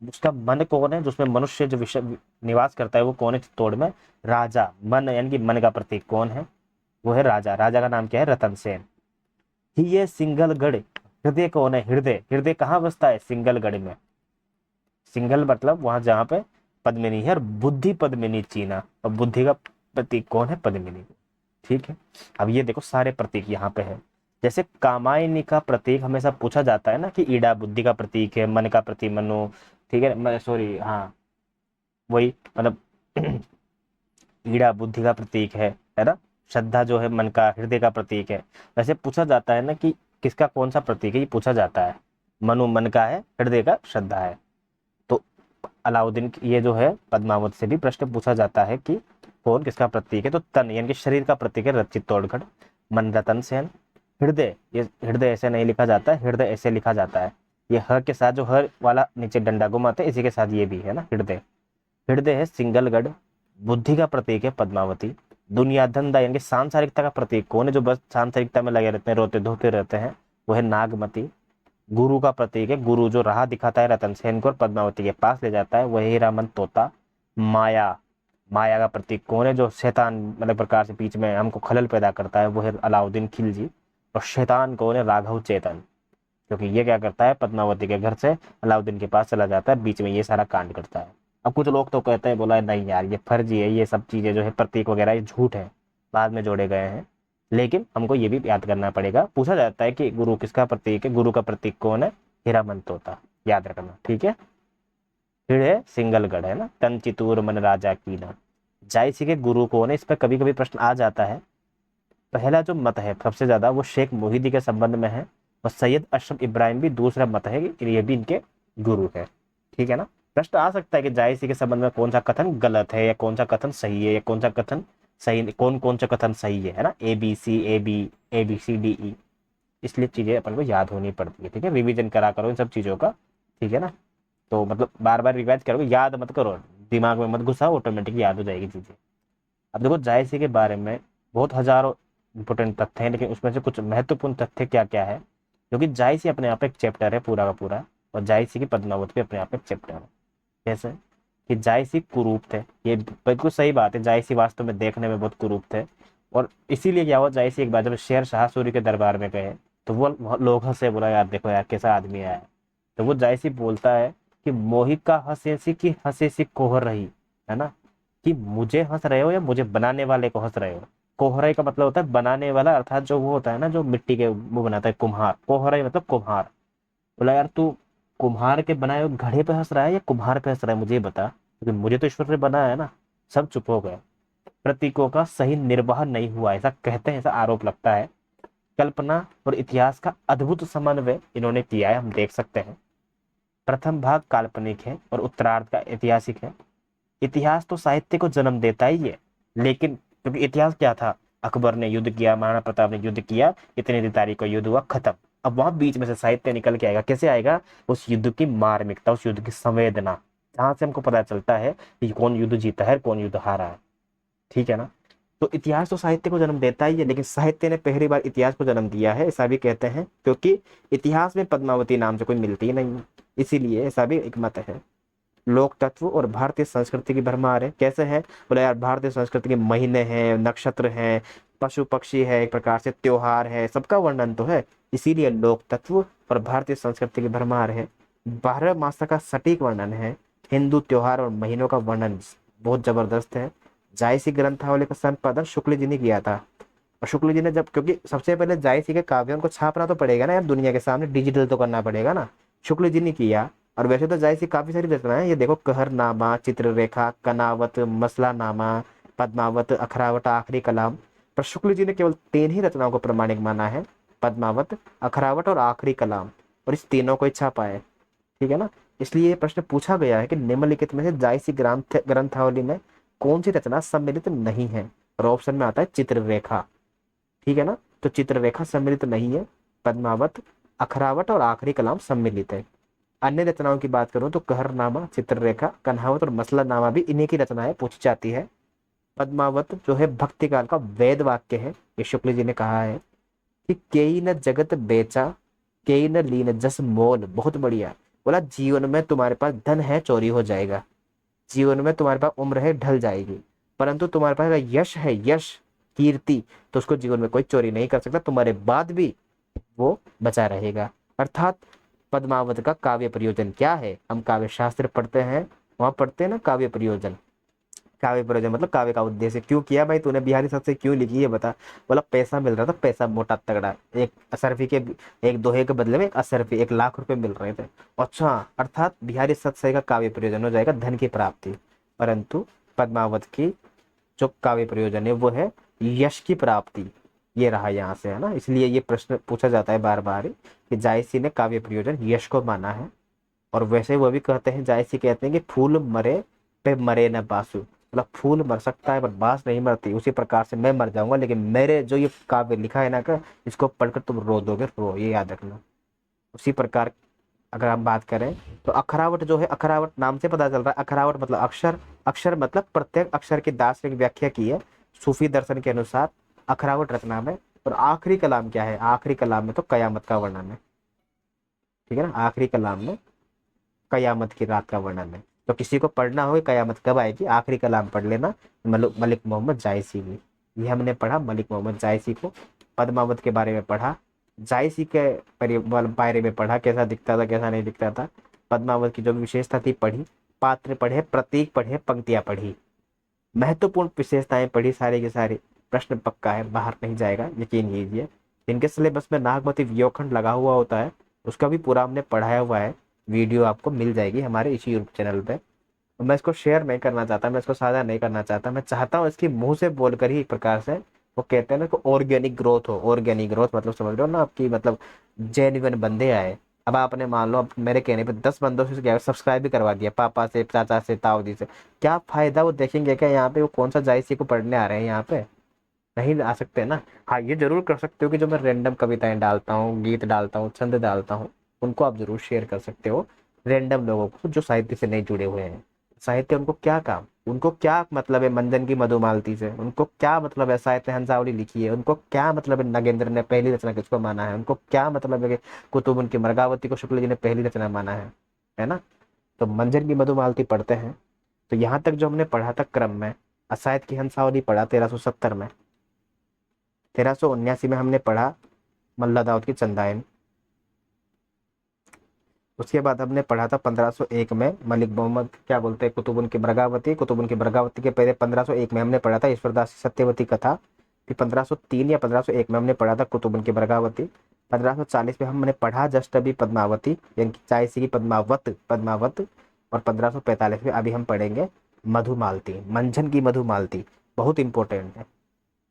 उसका मन कौन है, जिसमें मनुष्य जो विषय निवास करता है वो कौन है चित्तौड़ में, राजा। मन यानी कि मन का प्रतीक कौन है, वो है राजा। राजा का नाम क्या है, रतन सेन। ही ये सिंगलगढ़, हृदय कौन है, हृदय, हृदय कहाँ बसता है, सिंगलगढ़ में। सिंगल मतलब वहां जहाँ पे पद्मिनी है, और बुद्धि पद्मिनी चीना, और बुद्धि का प्रतीक कौन है, पद्मिनी। ठीक है, अब ये देखो सारे प्रतीक यहाँ पे है। जैसे कामायनी का प्रतीक हमेशा पूछा जाता है ना, कि ईड़ा बुद्धि का प्रतीक है, मन का प्रतीक मनु, ठीक है, सॉरी हाँ वही मतलब ईड़ा बुद्धि का प्रतीक है ना, श्रद्धा जो है मन का, हृदय का प्रतीक है। वैसे पूछा जाता है ना कि किसका कौन सा प्रतीक है, ये पूछा जाता है। मनु मन का है, हृदय का श्रद्धा है। तो अलाउद्दीन ये जो है पद्मावत से भी प्रश्न पूछा जाता है कि कौन किसका प्रतीक है, तो तन यानी कि शरीर का प्रतीक है चित्तौड़गढ़, मन रतन सेन। हृदय, ये हृदय ऐसे नहीं लिखा जाता है, हृदय ऐसे लिखा जाता है, ये ह के साथ जो हर वाला नीचे डंडा घुमाते हैं, इसी के साथ ये भी है ना हृदय। हृदय है सिंगलगढ़। बुद्धि का प्रतीक है पद्मावती। दुनिया धंधा यानी कि सांसारिकता का प्रतीक कौन है, जो बस सांसारिकता में लगे रहते हैं, रोते धोते रहते हैं, वो है नागमती। गुरु का प्रतीक है, गुरु जो राह दिखाता है रतन सेन को और पद्मावती के पास ले जाता है, वही हीरामन तोता। माया, माया का प्रतीक कौन है, जो शैतान मतलब प्रकार से बीच में हमको खलल पैदा करता है, वो है अलाउद्दीन खिलजी। और शैतान कौन है, राघव चेतन, क्योंकि ये क्या करता है, पद्मावती के घर से अलाउद्दीन के पास चला जाता है, बीच में ये सारा कांड करता है। अब कुछ लोग तो कहते हैं, बोला नहीं यार ये फर्जी है, ये सब चीजें जो है प्रतीक वगैरह ये झूठ है, बाद में जोड़े गए हैं। लेकिन हमको ये भी याद करना पड़ेगा, पूछा जाता है कि गुरु किसका प्रतीक है, गुरु का प्रतीक कौन है, हीरामन तोता, याद रखना, ठीक है। फिर है सिंगलगढ़, है ना, तन चितूर मन राजा कीना। जायसी के गुरु कौन है, इस पर कभी कभी प्रश्न आ जाता है। पहला जो मत है सबसे ज्यादा वो शेख मोहिदी के संबंध में है, और सैयद अशरफ इब्राहिम भी दूसरा मत है कि ये भी इनके गुरु है। ठीक है ना, प्रश्न आ सकता है कि जायसी के संबंध में कौन सा कथन गलत है, या कौन सा कथन सही है, या कौन सा कथन सही, कौन कौन सा कथन सही है ना, A B C D E. इसलिए चीज़ें अपन को याद होनी पड़ती है। ठीक है, रिवीजन करा करो इन सब चीज़ों का। ठीक है ना, तो मतलब बार बार रिवाइज करोगे, याद मत करो, दिमाग में मत घुसाओ, ऑटोमेटिक याद हो जाएगी चीज़ें। अब देखो जायसी के बारे में बहुत हजारों इंपॉर्टेंट तथ्य हैं, लेकिन उसमें से कुछ महत्वपूर्ण तथ्य क्या क्या है, क्योंकि जायसी अपने आप एक चैप्टर है पूरा का पूरा, और जायसी की पद्मावत भी अपने आप एक चैप्टर है। जैसे कि जायसी कुरूप थे, ये बिल्कुल सही बात है, जायसी वास्तव में देखने में बहुत कुरूप थे। और इसीलिए क्या हुआ, जायसी एक बार जब शेर शाह सूरी के दरबार में गए तो वो लोग हंसे, बोला यार देखो यार कैसा आदमी आया है। तो वो जायसी बोलता है कि मोही का हंसेसी की हंसेसी कोहर रही, है ना, कि मुझे हंस रहे हो या मुझे बनाने वाले को हंस रहे हो। कोहराई का मतलब होता है बनाने वाला, अर्थात जो वो होता है ना जो मिट्टी के वो बनाता है, कुम्हार। कोहराई मतलब कुम्हार। बोला यार तू कुम्हार के बनाए हुए घड़े पे हंस रहा है या कुम्हार पे हंस रहा है, मुझे ये बता, क्योंकि मुझे तो ईश्वर ने बनाया है ना। सब चुप हो गए। प्रतीकों का सही निर्वहन नहीं हुआ, ऐसा कहते हैं, ऐसा आरोप लगता है। कल्पना और इतिहास का अद्भुत समन्वय इन्होंने किया है, हम देख सकते हैं। प्रथम भाग काल्पनिक है और उत्तरार्ध का ऐतिहासिक है। इतिहास तो साहित्य को जन्म देता ही है, लेकिन क्योंकि इतिहास क्या था, अकबर ने युद्ध किया, महाराणा प्रताप ने युद्ध किया, इतनी तारीख को युद्ध हुआ, खत्म। अब वहां बीच में से साहित्य निकल के आएगा, कैसे आएगा, उस युद्ध की मार्मिकता, उस युद्ध की संवेदना, जहां से हमको पता चलता है कि कौन युद्ध जीता है, कौन युद्ध हारा है। ठीक है ना, तो इतिहास तो साहित्य को जन्म देता ही है, लेकिन साहित्य ने पहली बार इतिहास को जन्म दिया है, ऐसा भी कहते हैं, क्योंकि इतिहास में पद्मावती नाम से कोई मिलती ही नहीं है, इसीलिए ऐसा भी एक मत है। लोक तत्व और भारतीय संस्कृति की भरमार है, कैसे है, बोले यार भारतीय संस्कृति के महीने हैं, नक्षत्र हैं, पशु पक्षी है, एक प्रकार से त्योहार है, सबका वर्णन तो है, इसीलिए लोक तत्व और भारतीय संस्कृति की भरमार है। 12 मास का सटीक वर्णन है, हिंदू त्योहार और महीनों का वर्णन बहुत जबरदस्त है। जायसी ग्रंथावली का संपादन शुक्ल जी ने किया था। और शुक्ल जी ने जब, क्योंकि सबसे पहले जायसी के काव्यों को छापना तो पड़ेगा ना यार, दुनिया के सामने डिजिटल तो करना पड़ेगा ना, शुक्ल जी ने किया। और वैसे तो जायसी काफी सारी रचनाएं, ये देखो कहरनामा, चित्ररेखा, कनावत, मसलानामा, पद्मावत, अखरावट, आखिरी कलाम। पर शुक्ल जी ने केवल 3 ही रचनाओं को प्रमाणिक माना है, पद्मावत, अखरावट और आखिरी कलाम, और इस तीनों को ही छापा है। ठीक है ना, इसलिए ये प्रश्न पूछा गया है कि निम्नलिखित में से जायसी ग्रंथावली में कौन सी रचना सम्मिलित नहीं है, और ऑप्शन में आता है चित्ररेखा। ठीक है ना, तो चित्ररेखा सम्मिलित नहीं है, पद्मावत, अखरावट और आखिरी कलाम सम्मिलित है। अन्य रचनाओं की बात करूं तो कहरनामा, चित्ररेखा, कन्हावत और मसलानामा भी इन्हीं की रचनाएं पूछी जाती है। पद्मावत जो है भक्ति काल का वेद वाक्य है, ये शुक्ल जी ने कहा है कि केई न जगत बेचा, केई न लीन जस मोल, बहुत बढ़िया। बोला जीवन में तुम्हारे पास धन है चोरी हो जाएगा, जीवन में तुम्हारे पास उम्र है ढल जाएगी, परंतु तुम्हारे पास अगर यश है, यश कीर्ति, तो उसको जीवन में कोई चोरी नहीं कर सकता, तुम्हारे बाद भी वो बचा रहेगा। अर्थात पद्मावत का काव्य प्रयोजन क्या है, हम काव्य शास्त्र पढ़ते हैं, वहां पढ़ते हैं ना काव्य प्रयोजन। काव्य प्रयोजन मतलब काव्य का उद्देश्य, क्यों किया भाई तूने बिहारी शब्द से क्यों लिखी है बता। बोला पैसा मिल रहा था, पैसा मोटा तगड़ा, एक असरफी के, एक दोहे के बदले में एक असरफी 1 लाख रुपए मिल रहे थे। अच्छा, अर्थात बिहारी सत्सई का काव्य प्रयोजन हो जाएगा धन की प्राप्ति, परंतु पद्मावत की जो काव्य प्रयोजन है वो है यश की प्राप्ति। ये रहा यहाँ से, है ना, इसलिए ये प्रश्न पूछा जाता है बार बार कि जायसी ने काव्य प्रयोजन यश को माना है। और वैसे वो भी कहते हैं, जायसी कहते हैं कि फूल मरे पे मरे न बासु, मतलब फूल मर सकता है पर बांस नहीं मरती, उसी प्रकार से मैं मर जाऊंगा, लेकिन मेरे जो ये काव्य लिखा है ना का, इसको पढ़कर तुम रो दोगे, रो, ये याद रखना। उसी प्रकार अगर हम बात करें तो अखरावट जो है, अखरावट नाम से पता चल रहा है, अखरावट मतलब अक्षर, अक्षर मतलब प्रत्येक अक्षर की दार्शनिक व्याख्या की है सूफी दर्शन के अनुसार अखरावट रचना में। और आखिरी कलाम क्या है, आखिरी कलाम में तो कयामत का वर्णन है। ठीक है ना, आखिरी कलाम में कयामत की रात का वर्णन है, तो किसी को पढ़ना हो कयामत कब आएगी, आखिरी कलाम पढ़ लेना, मलिक मोहम्मद जायसी की। ये हमने पढ़ा मलिक मोहम्मद जायसी को, पद्मावत के बारे में पढ़ा, जायसी के बारे में पढ़ा, कैसा दिखता था कैसा नहीं दिखता था, पद्मावत की जो विशेषता थी पढ़ी, पात्र पढ़े, प्रतीक पढ़े, पंक्तियां पढ़ी, महत्वपूर्ण विशेषताएं पढ़ी, सारी की सारी। प्रश्न पक्का है, बाहर नहीं जाएगा, यकीन कीजिए। इनके सिलेबस में नागमती वियोखंड लगा हुआ होता है, उसका भी पूरा हमने पढ़ाया हुआ है, वीडियो आपको मिल जाएगी हमारे इसी यूट्यूब चैनल पे। मैं इसको शेयर नहीं करना चाहता, मैं इसको साझा नहीं करना चाहता, मैं चाहता हूँ इसकी मुंह से बोलकर ही, एक प्रकार से वो कहते हैं ना कि ऑर्गेनिक ग्रोथ हो। ऑर्गेनिक ग्रोथ मतलब समझ रहे हो ना आपकी, मतलब जेन्युइन बंदे आए। अब आपने मान लो अब मेरे कहने पे 10 बंदों से क्या सब्सक्राइब भी करवा दिया, पापा से, चाचा से, ताऊ जी से, क्या फायदा, वो देखेंगे क्या यहाँ पे वो कौन सा जायसी को पढ़ने आ रहे हैं यहाँ पे, नहीं ला सकते ना। हाँ ये जरूर कर सकते हो कि जो मैं रैंडम कविताएं डालता हूँ, गीत डालता हूँ, छंद डालता हूँ, उनको आप जरूर शेयर कर सकते हो रैंडम लोगों को जो साहित्य से नहीं जुड़े हुए हैं। साहित्य उनको क्या काम, उनको क्या मतलब है मंजन की मधुमालती से, उनको क्या मतलब है साहित्य हंसावली लिखी है, उनको क्या मतलब है नगेंद्र ने पहली रचना किसको माना है, उनको क्या मतलब है कि कुतुब उनकी मृगावती को शुक्ल जी ने पहली रचना माना है ना। तो मंजन की मधुमालती पढ़ते हैं। तो यहाँ तक जो हमने पढ़ा था क्रम में, असायत की हंसावली पढ़ा 1370 में, 1379 में हमने पढ़ा मल्ला दाऊद की चंदायन, उसके बाद हमने पढ़ा था 1501 में मलिक मोहम्मद क्या बोलते हैं कुतुबुन की बरगावती के पहले 1501 में हमने पढ़ा था ईश्वरदास की सत्यवती कथा। फिर 1503 या 1501 में हमने पढ़ा था कुतुबुन की बरगावती। 1540 में हमने पढ़ा जस्ट अभी पद्मावती यानी कि चाय की पद्मावत पद्मावत। और 1545 में अभी हम पढ़ेंगे मधुमालती, मंझन की मधुमालती। बहुत इंपॉर्टेंट है।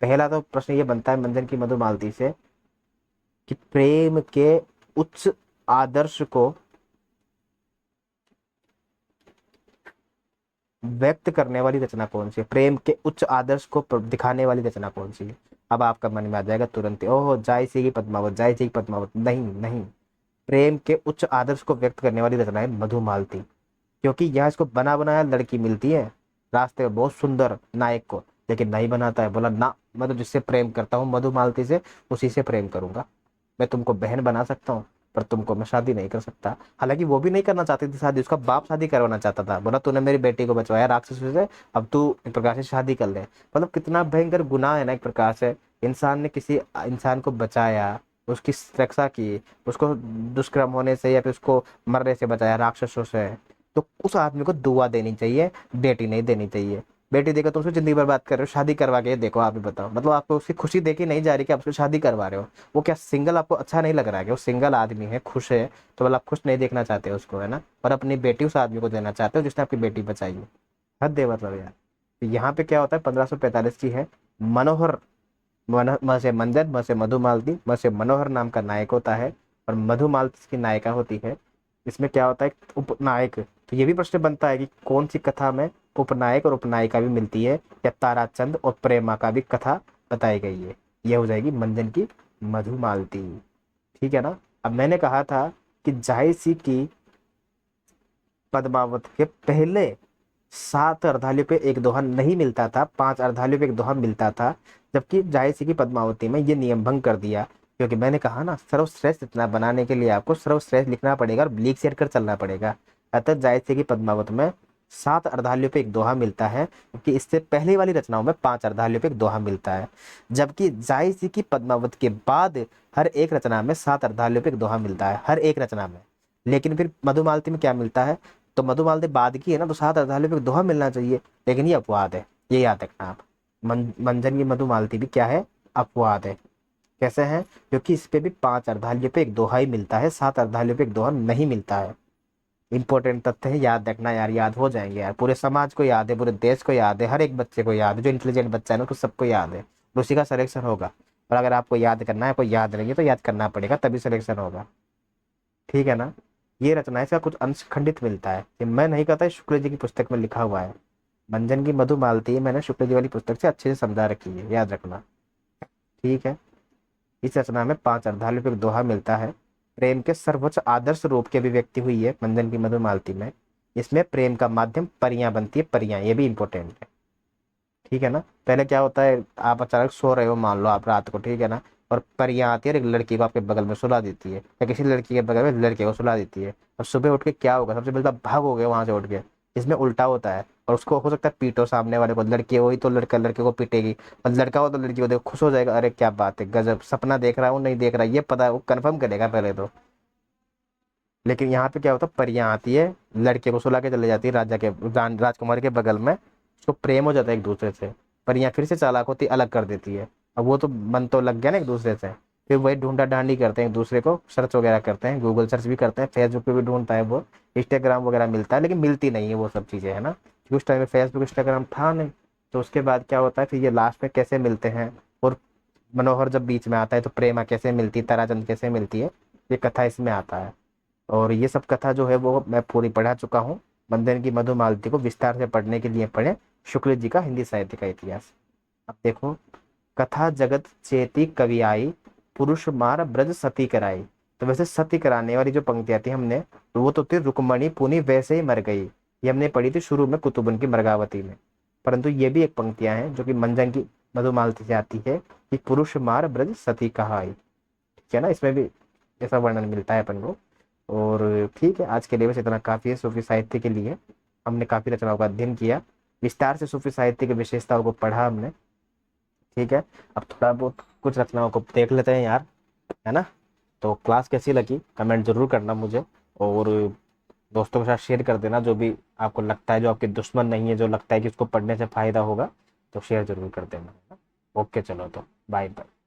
पहला तो प्रश्न ये बनता है मंझन की मधुमालती से कि प्रेम के उच्च आदर्श को व्यक्त करने वाली रचना कौन सी है, प्रेम के उच्च आदर्श को दिखाने वाली रचना कौन सी है। अब आपका मन में आ जाएगा तुरंत ही, ओहो जायसी की पद्मावत, जायसी की पद्मावत। नहीं नहीं, प्रेम के उच्च आदर्श को व्यक्त करने वाली रचना है मधुमालती। क्योंकि यहाँ इसको बना बनाया लड़की मिलती है रास्ते में बहुत सुंदर नायक को, लेकिन नहीं बनाता है, बोला ना मैं तो जिससे प्रेम करता हूँ मधुमालती से, उसी से प्रेम करूंगा। मैं तुमको बहन बना सकता हूँ पर तुमको मैं शादी नहीं कर सकता। हालांकि वो भी नहीं करना चाहती थी शादी, उसका बाप शादी करवाना चाहता था, बोला तूने मेरी बेटी को बचवाया राक्षसों से, अब तू एक प्रकार से शादी कर ले। मतलब कितना भयंकर गुनाह है ना एक प्रकार से। इंसान ने किसी इंसान को बचाया, उसकी रक्षा की, उसको दुष्कर्म होने से या फिर उसको मरने से बचाया राक्षसों से, तो उस आदमी को दुआ देनी चाहिए, बेटी नहीं देनी चाहिए। बेटी देकर तुम उसकी जिंदगी बर्बाद कर रहे हो, शादी करवा के देखो आप ही बताओ, मतलब आपको उसकी खुशी देखी नहीं जा रही कि आप उसको शादी करवा रहे हो। वो क्या सिंगल आपको अच्छा नहीं लग रहा है कि वो सिंगल आदमी है, खुश है, तो मतलब आप खुश नहीं देखना चाहते हो उसको, है ना। और अपनी बेटी उस आदमी को देना चाहते हो जिसने आपकी बेटी बचाई है। हद है मतलब यार। तो यहाँ पे क्या होता है 1545 की है मनोहर, म से मंजर, म से मधुमालती, म से मनोहर नाम का नायक होता है और मधुमालती की नायिका होती है। इसमें क्या होता है उपनायक। तो ये भी प्रश्न बनता है कि कौन सी कथा में उपनायक और उपनायिका भी मिलती है, या ताराचंद और प्रेमा का भी कथा बताई गई है। यह हो जाएगी मंजन की मधुमालती। ठीक है ना। अब मैंने कहा था कि जायसी की पद्मावत के पहले 7 अर्धालियों पे एक दोहा नहीं मिलता था, 5 अर्धालियों पे एक दोहा मिलता था। जबकि जायसी की पद्मावती में ये नियम भंग कर दिया, क्योंकि मैंने कहा ना सर्वश्रेष्ठ रचना बनाने के लिए आपको सर्वश्रेष्ठ लिखना पड़ेगा और लीक शेयर कर चलना पड़ेगा। अतः जायसी की पद्मावत में 7 अर्धालियों पे एक दोहा मिलता है, जबकि इससे पहले वाली रचनाओं में 5 अर्धालियों पे एक दोहा मिलता है। जबकि जायसी की पद्मावत के बाद हर एक रचना में 7 अर्धालियों पे एक दोहा मिलता है, हर एक रचना में। लेकिन फिर मधुमालती में क्या मिलता है, तो मधुमालती बाद की है ना, तो 7 अर्धालियों पे दोहा मिलना चाहिए, लेकिन ये अपवाद है। ये याद रखना आप। मंजन की मधुमालती भी क्या है, अपवाद है। कैसे है, क्योंकि इस पे भी 5 अर्धालियों पे एक दोहा ही मिलता है, 7 अर्धालियों पे एक दोहा नहीं मिलता है। इंपॉर्टेंट तथ्य है, याद रखना यार, याद हो जाएंगे यार, पूरे समाज को याद है, पूरे देश को याद है, हर एक बच्चे को याद है, जो इंटेलिजेंट बच्चा है ना उसको सबको याद है। और उसी का सिलेक्शन होगा। और अगर आपको याद करना है, कोई याद नहीं है तो याद करना पड़ेगा तभी सिलेक्शन होगा। ठीक है ना। ये रचना इसका कुछ अंश खंडित मिलता है, ये मैं नहीं कहता, शुक्ल जी की पुस्तक में लिखा हुआ है। मंजन की मधुमालती मैंने शुक्ल जी वाली पुस्तक से अच्छे से समझा रखी है, याद रखना। ठीक है। इस रचना में 5 अर्धालियों पे एक दोहा मिलता है। प्रेम के सर्वोच्च आदर्श रूप की अभिव्यक्ति हुई है मंजन की मधुमालती में। इसमें प्रेम का माध्यम परियां बनती है, परियां, ये भी इंपॉर्टेंट है। ठीक है ना। पहले क्या होता है, आप अचानक सो रहे हो मान लो आप रात को, ठीक है ना, और परियां आती है और एक लड़की को आपके बगल में सुला देती है, या किसी लड़की के बगल में लड़के को सुला देती है। और सुबह उठ के क्या होगा, सबसे पहले तो आप भागोगे वहां से उठ के। इसमें उल्टा होता है, और उसको हो सकता है पीटो सामने वाले को, लड़की वही तो लड़का लड़के को पीटेगी, और लड़का हो तो लड़की को देखो खुश हो जाएगा, अरे क्या बात है गजब, सपना देख रहा हूँ नहीं देख रहा ये पता है, वो कन्फर्म करेगा पहले तो। लेकिन यहाँ पे क्या होता है, परियां आती है, लड़के को सुला के चले जाती है राजा के, राजकुमार के बगल में, उसको प्रेम हो जाता है एक दूसरे से। परियां फिर से चालाक होती, अलग कर देती है। अब वो तो मन तो लग गया ना एक दूसरे से, फिर वही ढूंढा ढांडी करते हैं एक दूसरे को, सर्च वगैरह करते हैं, गूगल सर्च भी करते हैं, फेसबुक पे भी ढूंढता है वो, इंस्टाग्राम वगैरह मिलता है, लेकिन मिलती नहीं है वो सब चीजें, है ना, क्योंकि उस टाइम में फेसबुक इंस्टाग्राम था नहीं। तो उसके बाद क्या होता है, फिर ये लास्ट में कैसे मिलते हैं, और मनोहर जब बीच में आता है तो प्रेमा कैसे मिलती है, ताराचंद कैसे मिलती है, ये कथा इसमें आता है। और ये सब कथा जो है वो मैं पूरी पढ़ा चुका हूँ। मंदन की मधुमालती को विस्तार से पढ़ने के लिए पढ़े शुक्ल जी का हिंदी साहित्य का इतिहास। अब देखो कथा जगत चेती कवि आई, पुरुष मार ब्रज सती कराई। तो वैसे सती कराने वाली जो पंक्तियां थी हमने, तो वो तो थी रुक्मणी पुनी वैसे ही मर गई, ये हमने पढ़ी थी शुरू में कुतुबन की मर्गावती में। परंतु ये भी एक पंक्तियां हैं जो कि मंजन की मधुमालती से आती है कि पुरुष मार ब्रज सती कहाई। ठीक है ना, इसमें भी ऐसा वर्णन मिलता है अपन को। और ठीक है, आज के लिए बस इतना काफी है सूफी साहित्य के लिए। हमने काफी रचनाओं का अध्ययन किया, विस्तार से सूफी साहित्य की विशेषताओं को पढ़ा हमने। ठीक है, अब थोड़ा बहुत कुछ रचनाओं को देख लेते हैं यार, है ना। तो क्लास कैसी लगी कमेंट जरूर करना मुझे, और दोस्तों के साथ शेयर कर देना, जो भी आपको लगता है, जो आपके दुश्मन नहीं है, जो लगता है कि उसको पढ़ने से फायदा होगा, तो शेयर जरूर कर देना। ओके, चलो तो बाय बाय।